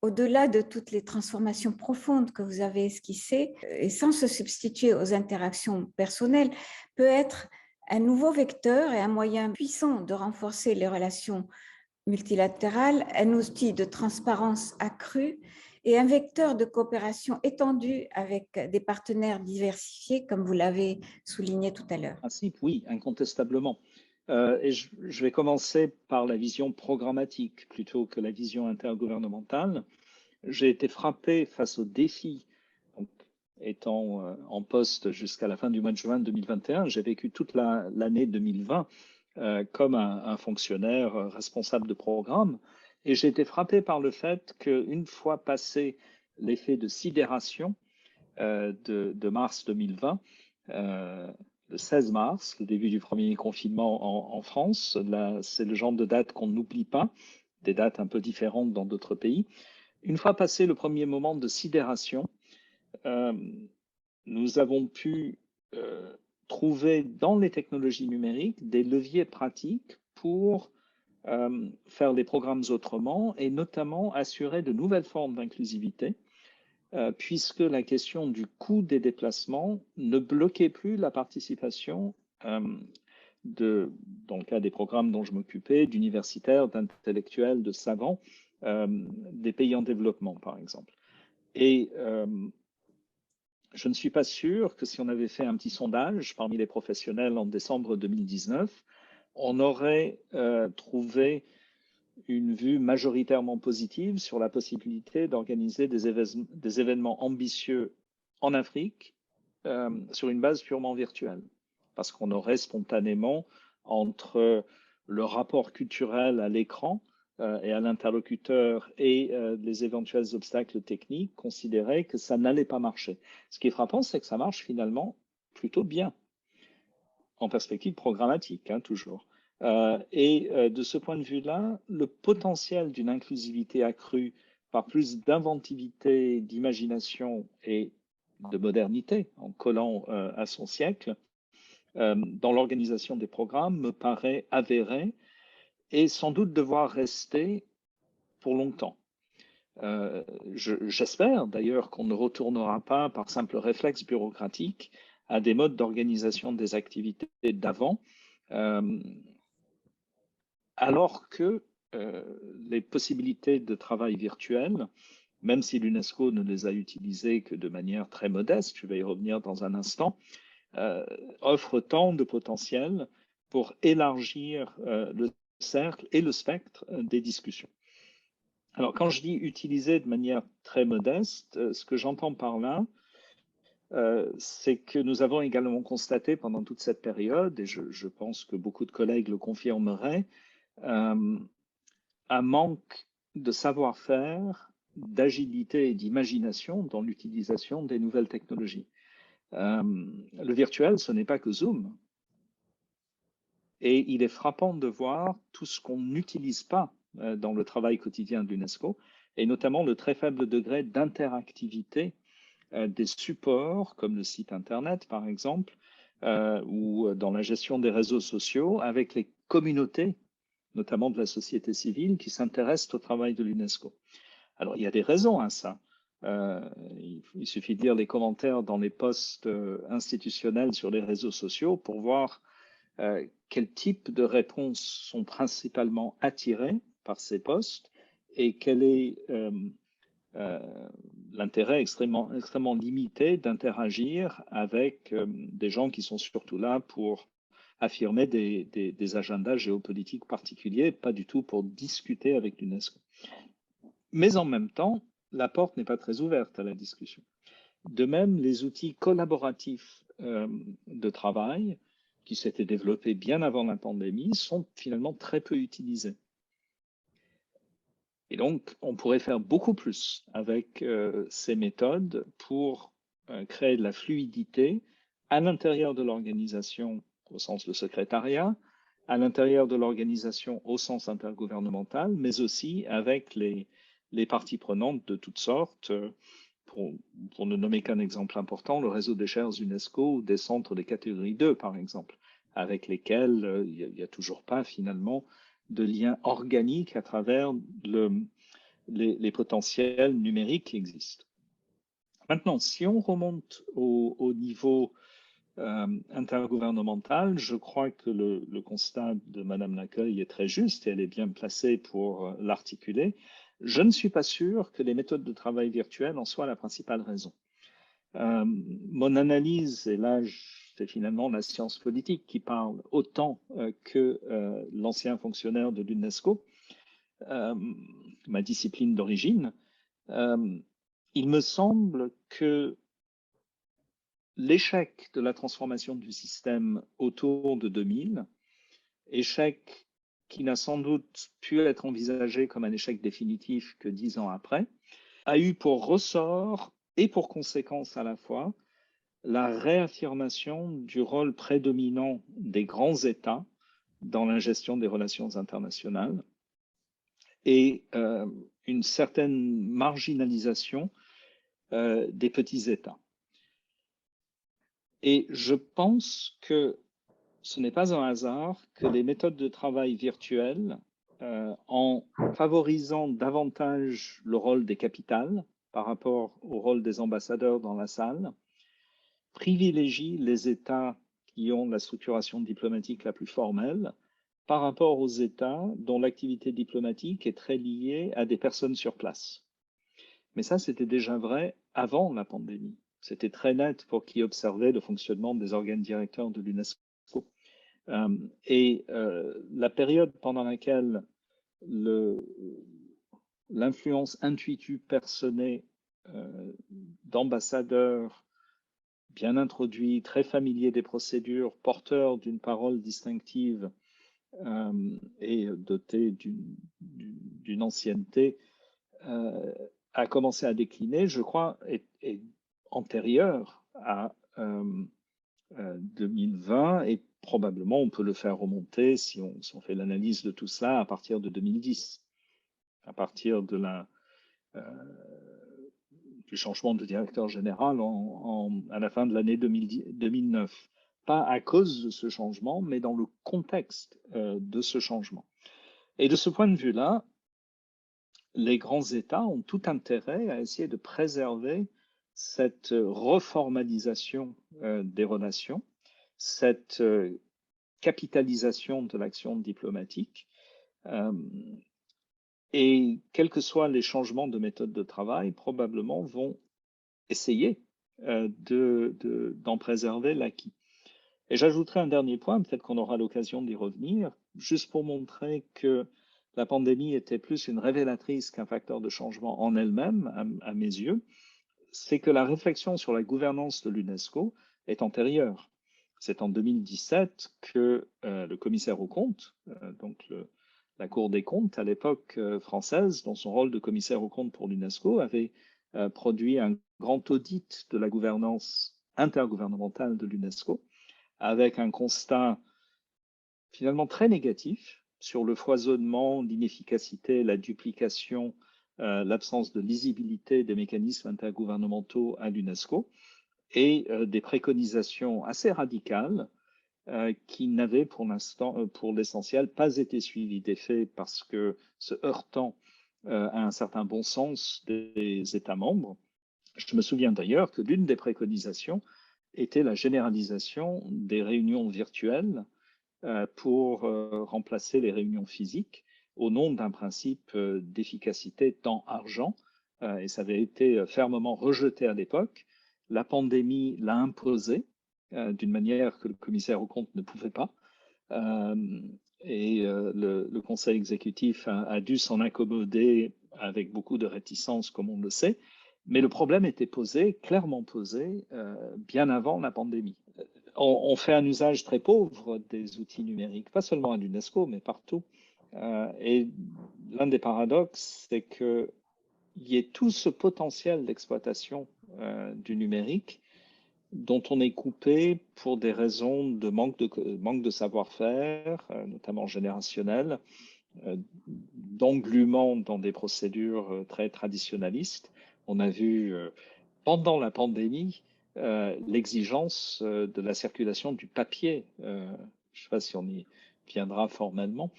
au-delà de toutes les transformations profondes que vous avez esquissées, et sans se substituer aux interactions personnelles, peut être un nouveau vecteur et un moyen puissant de renforcer les relations multilatérales, un outil de transparence accrue et un vecteur de coopération étendue avec des partenaires diversifiés, comme vous l'avez souligné tout à l'heure. En principe, oui, incontestablement. Et je vais commencer par la vision programmatique plutôt que la vision intergouvernementale. J'ai été frappé face aux défis. Donc, étant en poste jusqu'à la fin du mois de juin 2021, j'ai vécu toute l'année 2020 comme un fonctionnaire responsable de programme. Et j'ai été frappé par le fait qu'une fois passé l'effet de sidération de mars 2020, le 16 mars, le début du premier confinement en France, c'est le genre de date qu'on n'oublie pas, des dates un peu différentes dans d'autres pays. Une fois passé le premier moment de sidération, nous avons pu trouver dans les technologies numériques des leviers pratiques pour faire les programmes autrement et notamment assurer de nouvelles formes d'inclusivité, puisque la question du coût des déplacements ne bloquait plus la participation dans le cas des programmes dont je m'occupais, d'universitaires, d'intellectuels, de savants, des pays en développement, par exemple. Et je ne suis pas sûr que si on avait fait un petit sondage parmi les professionnels en décembre 2019, on aurait trouvé une vue majoritairement positive sur la possibilité d'organiser des événements ambitieux en Afrique sur une base purement virtuelle. Parce qu'on aurait spontanément, entre le rapport culturel à l'écran et à l'interlocuteur et les éventuels obstacles techniques, considéré que ça n'allait pas marcher. Ce qui est frappant, c'est que ça marche finalement plutôt bien, en perspective programmatique, toujours. De ce point de vue-là, le potentiel d'une inclusivité accrue par plus d'inventivité, d'imagination et de modernité, en collant à son siècle, dans l'organisation des programmes me paraît avéré et sans doute devoir rester pour longtemps. J'espère d'ailleurs qu'on ne retournera pas par simple réflexe bureaucratique à des modes d'organisation des activités d'avant, alors que les possibilités de travail virtuel, même si l'UNESCO ne les a utilisées que de manière très modeste, je vais y revenir dans un instant, offrent tant de potentiel pour élargir le cercle et le spectre des discussions. Alors, quand je dis utiliser de manière très modeste, ce que j'entends par là, c'est que nous avons également constaté pendant toute cette période, et je pense que beaucoup de collègues le confirmeraient, un manque de savoir-faire, d'agilité et d'imagination dans l'utilisation des nouvelles technologies. Le virtuel, ce n'est pas que Zoom. Et il est frappant de voir tout ce qu'on n'utilise pas dans le travail quotidien de l'UNESCO, et notamment le très faible degré d'interactivité des supports, comme le site Internet, par exemple, ou dans la gestion des réseaux sociaux, avec les communautés, notamment de la société civile, qui s'intéressent au travail de l'UNESCO. Alors, il y a des raisons à ça. Il suffit de lire les commentaires dans les posts institutionnels sur les réseaux sociaux pour voir quel type de réponses sont principalement attirées par ces posts et quel est l'intérêt extrêmement limité d'interagir avec des gens qui sont surtout là pour affirmer des agendas géopolitiques particuliers, pas du tout pour discuter avec l'UNESCO. Mais en même temps, la porte n'est pas très ouverte à la discussion. De même, les outils collaboratifs de travail qui s'étaient développés bien avant la pandémie sont finalement très peu utilisés. Et donc, on pourrait faire beaucoup plus avec ces méthodes pour créer de la fluidité à l'intérieur de l'organisation au sens de secrétariat, à l'intérieur de l'organisation au sens intergouvernemental, mais aussi avec les parties prenantes de toutes sortes. Pour ne nommer qu'un exemple important, le réseau des chaires UNESCO ou des centres de catégorie 2, par exemple, avec lesquels il n'y a toujours pas finalement de lien organique à travers les potentiels numériques qui existent. Maintenant, si on remonte au niveau intergouvernemental, je crois que le constat de Madame Lacueille est très juste et elle est bien placée pour l'articuler. Je ne suis pas sûr que les méthodes de travail virtuelles en soient la principale raison. Mon analyse, et là c'est finalement la science politique qui parle autant que l'ancien fonctionnaire de l'UNESCO, ma discipline d'origine, il me semble que l'échec de la transformation du système autour de 2000, échec qui n'a sans doute pu être envisagé comme un échec définitif que 10 ans après, a eu pour ressort et pour conséquence à la fois la réaffirmation du rôle prédominant des grands États dans la gestion des relations internationales et une certaine marginalisation des petits États. Et je pense que ce n'est pas un hasard que les méthodes de travail virtuelles, en favorisant davantage le rôle des capitales par rapport au rôle des ambassadeurs dans la salle, privilégient les États qui ont la structuration diplomatique la plus formelle par rapport aux États dont l'activité diplomatique est très liée à des personnes sur place. Mais ça, c'était déjà vrai avant la pandémie. C'était très net pour qui observait le fonctionnement des organes directeurs de l'UNESCO. La période pendant laquelle l'influence intuitive personnée d'ambassadeurs bien introduits, très familiers des procédures, porteurs d'une parole distinctive et dotés d'une ancienneté, a commencé à décliner, je crois, est antérieure à 2020 et probablement, on peut le faire remonter, si on fait l'analyse de tout cela, à partir de 2010, à partir de du changement de directeur général à la fin de l'année 2009. Pas à cause de ce changement, mais dans le contexte de ce changement. Et de ce point de vue-là, les grands États ont tout intérêt à essayer de préserver cette reformalisation des relations, cette capitalisation de l'action diplomatique. Et quels que soient les changements de méthode de travail, probablement vont essayer d'en préserver l'acquis. Et j'ajouterai un dernier point, peut-être qu'on aura l'occasion d'y revenir, juste pour montrer que la pandémie était plus une révélatrice qu'un facteur de changement en elle-même, à mes yeux, c'est que la réflexion sur la gouvernance de l'UNESCO est antérieure. C'est en 2017 que le commissaire aux comptes, donc la Cour des comptes à l'époque française, dans son rôle de commissaire aux comptes pour l'UNESCO, avait produit un grand audit de la gouvernance intergouvernementale de l'UNESCO, avec un constat finalement très négatif sur le foisonnement, l'inefficacité, la duplication, l'absence de lisibilité des mécanismes intergouvernementaux à l'UNESCO, et des préconisations assez radicales qui n'avaient pour l'instant, pour l'essentiel, pas été suivies d'effet parce que se heurtant à un certain bon sens des États membres. Je me souviens d'ailleurs que l'une des préconisations était la généralisation des réunions virtuelles pour remplacer les réunions physiques au nom d'un principe d'efficacité temps-argent. Et ça avait été fermement rejeté à l'époque. La pandémie l'a imposé d'une manière que le commissaire aux comptes ne pouvait pas. Et le conseil exécutif a dû s'en accommoder avec beaucoup de réticence, comme on le sait. Mais le problème était posé, clairement posé, bien avant la pandémie. On fait un usage très pauvre des outils numériques, pas seulement à l'UNESCO, mais partout. Et l'un des paradoxes, c'est qu'il y ait tout ce potentiel d'exploitation du numérique dont on est coupé pour des raisons de manque de savoir-faire, notamment générationnel, d'englument dans des procédures très traditionnalistes. On a vu pendant la pandémie l'exigence de la circulation du papier. Je ne sais pas si on y viendra formellement,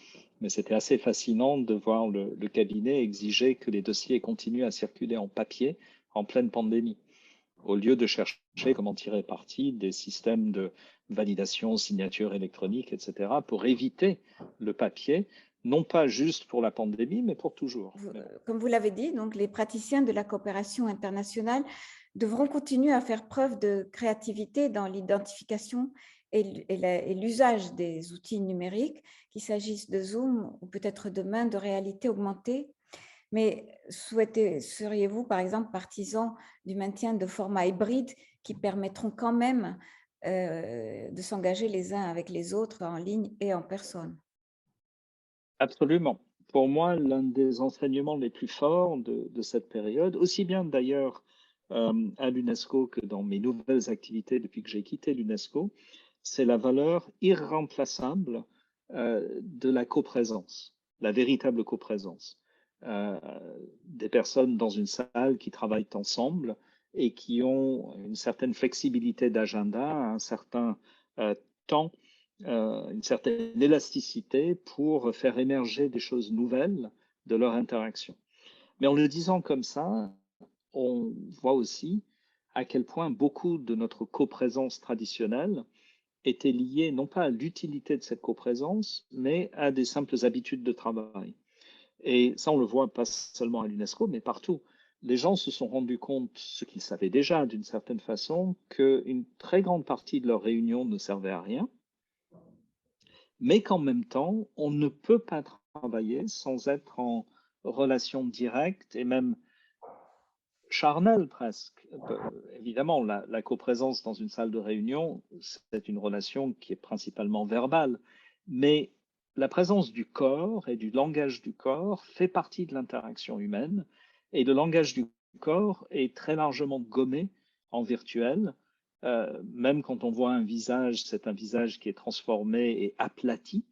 mais c'était assez fascinant de voir le cabinet exiger que les dossiers continuent à circuler en papier en pleine pandémie, au lieu de chercher comment tirer parti des systèmes de validation, signature électronique, etc., pour éviter le papier, non pas juste pour la pandémie, mais pour toujours. Comme vous l'avez dit, donc les praticiens de la coopération internationale devront continuer à faire preuve de créativité dans l'identification et l'usage des outils numériques, qu'il s'agisse de Zoom ou peut-être demain de réalité augmentée. Mais seriez-vous, par exemple, partisan du maintien de formats hybrides qui permettront quand même de s'engager les uns avec les autres en ligne et en personne? Absolument. Pour moi, l'un des enseignements les plus forts de cette période, aussi bien d'ailleurs à l'UNESCO que dans mes nouvelles activités depuis que j'ai quitté l'UNESCO, c'est la valeur irremplaçable de la coprésence, la véritable coprésence. Des personnes dans une salle qui travaillent ensemble et qui ont une certaine flexibilité d'agenda, un certain temps, une certaine élasticité pour faire émerger des choses nouvelles de leur interaction. Mais en le disant comme ça, on voit aussi à quel point beaucoup de notre coprésence traditionnelle était liée non pas à l'utilité de cette coprésence, mais à des simples habitudes de travail. Et ça, on le voit pas seulement à l'UNESCO, mais partout. Les gens se sont rendus compte, ce qu'ils savaient déjà d'une certaine façon, qu'une très grande partie de leurs réunions ne servait à rien, mais qu'en même temps, on ne peut pas travailler sans être en relation directe et même charnelle presque. Évidemment, la coprésence dans une salle de réunion, c'est une relation qui est principalement verbale, mais la présence du corps et du langage du corps fait partie de l'interaction humaine, et le langage du corps est très largement gommé en virtuel, même quand on voit un visage, c'est un visage qui est transformé et aplati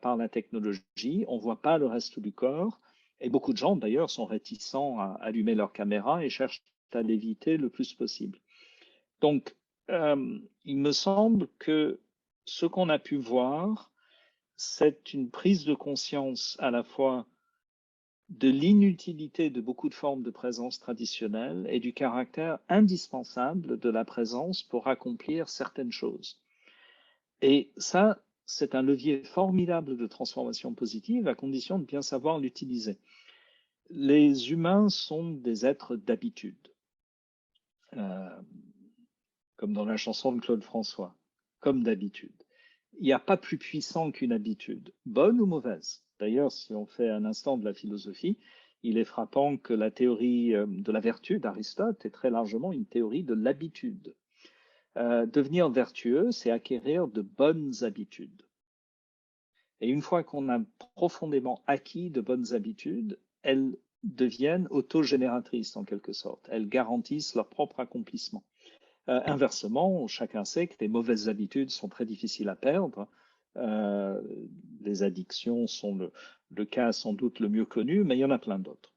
par la technologie. On ne voit pas le reste du corps. Et beaucoup de gens, d'ailleurs, sont réticents à allumer leur caméra et cherchent à l'éviter le plus possible. Donc, il me semble que ce qu'on a pu voir, c'est une prise de conscience à la fois de l'inutilité de beaucoup de formes de présence traditionnelles et du caractère indispensable de la présence pour accomplir certaines choses. Et ça, c'est un levier formidable de transformation positive à condition de bien savoir l'utiliser. Les humains sont des êtres d'habitude, comme dans la chanson de Claude François, comme d'habitude. Il n'y a pas plus puissant qu'une habitude, bonne ou mauvaise. D'ailleurs, si on fait un instant de la philosophie, il est frappant que la théorie de la vertu d'Aristote est très largement une théorie de l'habitude. Devenir vertueux, c'est acquérir de bonnes habitudes. Et une fois qu'on a profondément acquis de bonnes habitudes, elles deviennent autogénératrices en quelque sorte. Elles garantissent leur propre accomplissement. Inversement, chacun sait que les mauvaises habitudes sont très difficiles à perdre. Les addictions sont le cas sans doute le mieux connu, mais il y en a plein d'autres.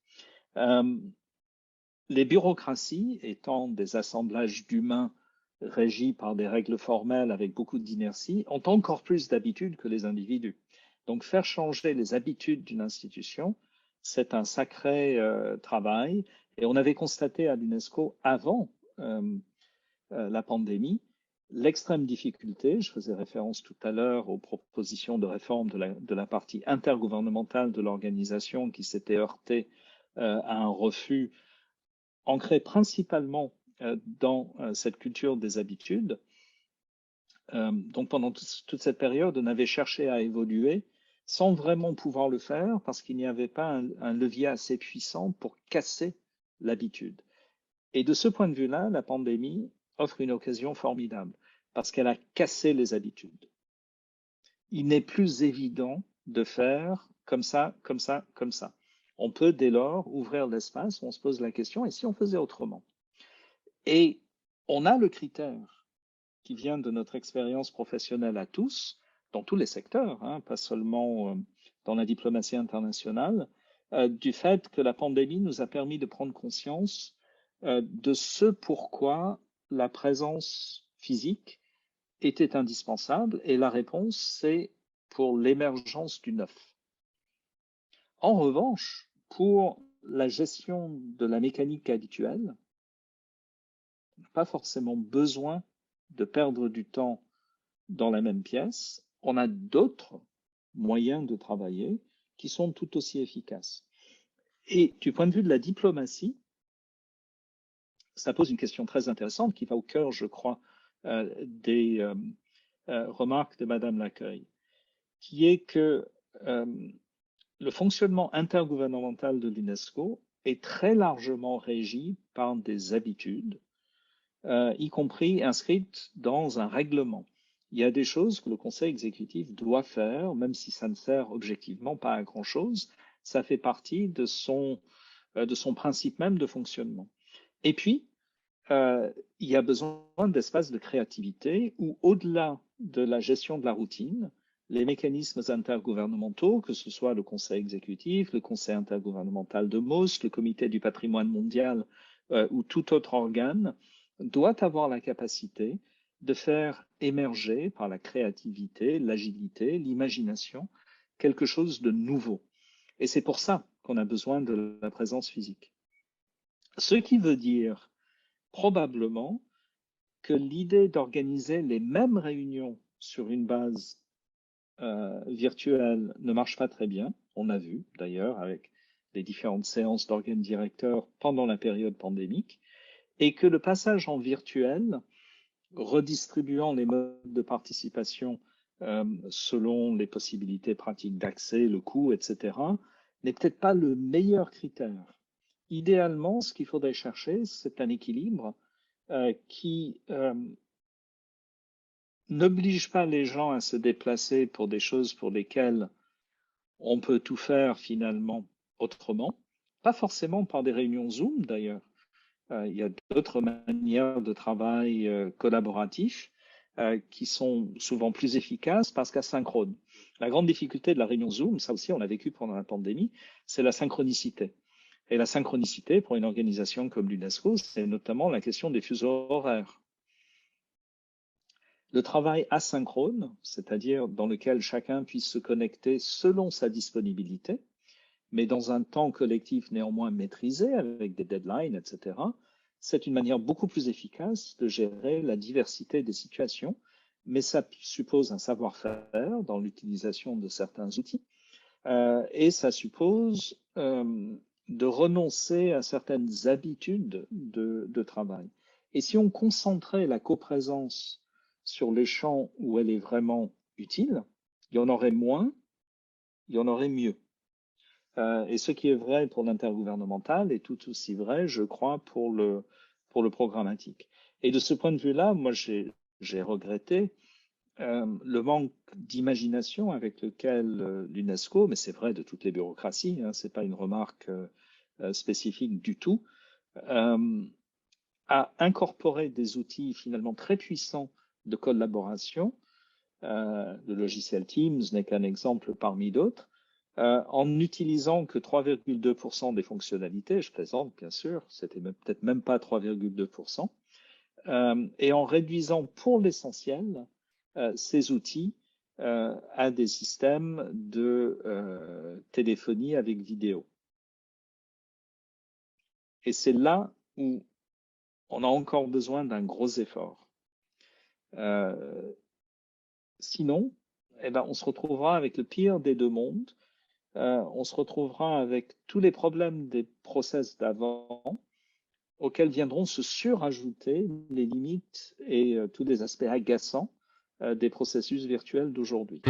Les bureaucraties, étant des assemblages d'humains régis par des règles formelles avec beaucoup d'inertie, ont encore plus d'habitudes que les individus. Donc, faire changer les habitudes d'une institution, c'est un sacré travail. Et on avait constaté à l'UNESCO avant la pandémie, l'extrême difficulté, je faisais référence tout à l'heure aux propositions de réforme de la partie intergouvernementale de l'organisation qui s'était heurtée à un refus ancré principalement dans cette culture des habitudes. Donc pendant toute cette période, on avait cherché à évoluer sans vraiment pouvoir le faire parce qu'il n'y avait pas un levier assez puissant pour casser l'habitude. Et de ce point de vue-là, la pandémie offre une occasion formidable parce qu'elle a cassé les habitudes. Il n'est plus évident de faire comme ça, comme ça, comme ça. On peut dès lors ouvrir l'espace où on se pose la question, et si on faisait autrement? Et on a le critère qui vient de notre expérience professionnelle à tous, dans tous les secteurs, hein, pas seulement dans la diplomatie internationale, du fait que la pandémie nous a permis de prendre conscience de ce pourquoi la présence physique était indispensable, et la réponse, c'est pour l'émergence du neuf. En revanche, pour la gestion de la mécanique habituelle, on n'a pas forcément besoin de perdre du temps dans la même pièce. On a d'autres moyens de travailler qui sont tout aussi efficaces. Et du point de vue de la diplomatie, ça pose une question très intéressante qui va au cœur, je crois, des remarques de Madame Lacueille, qui est que le fonctionnement intergouvernemental de l'UNESCO est très largement régi par des habitudes, y compris inscrites dans un règlement. Il y a des choses que le Conseil exécutif doit faire, même si ça ne sert objectivement pas à grand-chose. Ça fait partie de son principe même de fonctionnement. Et puis, il y a besoin d'espaces de créativité où, au-delà de la gestion de la routine, les mécanismes intergouvernementaux, que ce soit le Conseil exécutif, le Conseil intergouvernemental de MOS, le Comité du patrimoine mondial ou tout autre organe, doit avoir la capacité de faire émerger par la créativité, l'agilité, l'imagination, quelque chose de nouveau. Et c'est pour ça qu'on a besoin de la présence physique. Ce qui veut dire probablement que l'idée d'organiser les mêmes réunions sur une base virtuelle ne marche pas très bien. On a vu d'ailleurs avec les différentes séances d'organes directeurs pendant la période pandémique, et que le passage en virtuel, redistribuant les modes de participation selon les possibilités pratiques d'accès, le coût, etc., n'est peut-être pas le meilleur critère. Idéalement, ce qu'il faudrait chercher, c'est un équilibre qui n'oblige pas les gens à se déplacer pour des choses pour lesquelles on peut tout faire finalement autrement, pas forcément par des réunions Zoom d'ailleurs, Il y a d'autres manières de travail collaboratif qui sont souvent plus efficaces parce qu'asynchrones. La grande difficulté de la réunion Zoom, ça aussi on l'a vécu pendant la pandémie, c'est la synchronicité. Et la synchronicité pour une organisation comme l'UNESCO, c'est notamment la question des fuseaux horaires. Le travail asynchrone, c'est-à-dire dans lequel chacun puisse se connecter selon sa disponibilité, mais dans un temps collectif néanmoins maîtrisé avec des deadlines, etc., c'est une manière beaucoup plus efficace de gérer la diversité des situations, mais ça suppose un savoir-faire dans l'utilisation de certains outils et ça suppose de renoncer à certaines habitudes de travail. Et si on concentrait la coprésence sur les champs où elle est vraiment utile, il y en aurait moins, il y en aurait mieux. Et ce qui est vrai pour l'intergouvernemental est tout aussi vrai, je crois, pour le programmatique. Et de ce point de vue-là, moi, j'ai regretté le manque d'imagination avec lequel l'UNESCO, mais c'est vrai de toutes les bureaucraties, hein, c'est pas une remarque spécifique du tout, a incorporé des outils finalement très puissants de collaboration. Le logiciel Teams n'est qu'un exemple parmi d'autres. En n'utilisant que 3,2% des fonctionnalités, je plaisante bien sûr, c'était peut-être même pas 3,2%, et en réduisant pour l'essentiel ces outils à des systèmes de téléphonie avec vidéo. Et c'est là où on a encore besoin d'un gros effort. Sinon, eh ben, on se retrouvera avec le pire des deux mondes. On se retrouvera avec tous les problèmes des process d'avant, auxquels viendront se surajouter les limites et tous les aspects agaçants des processus virtuels d'aujourd'hui.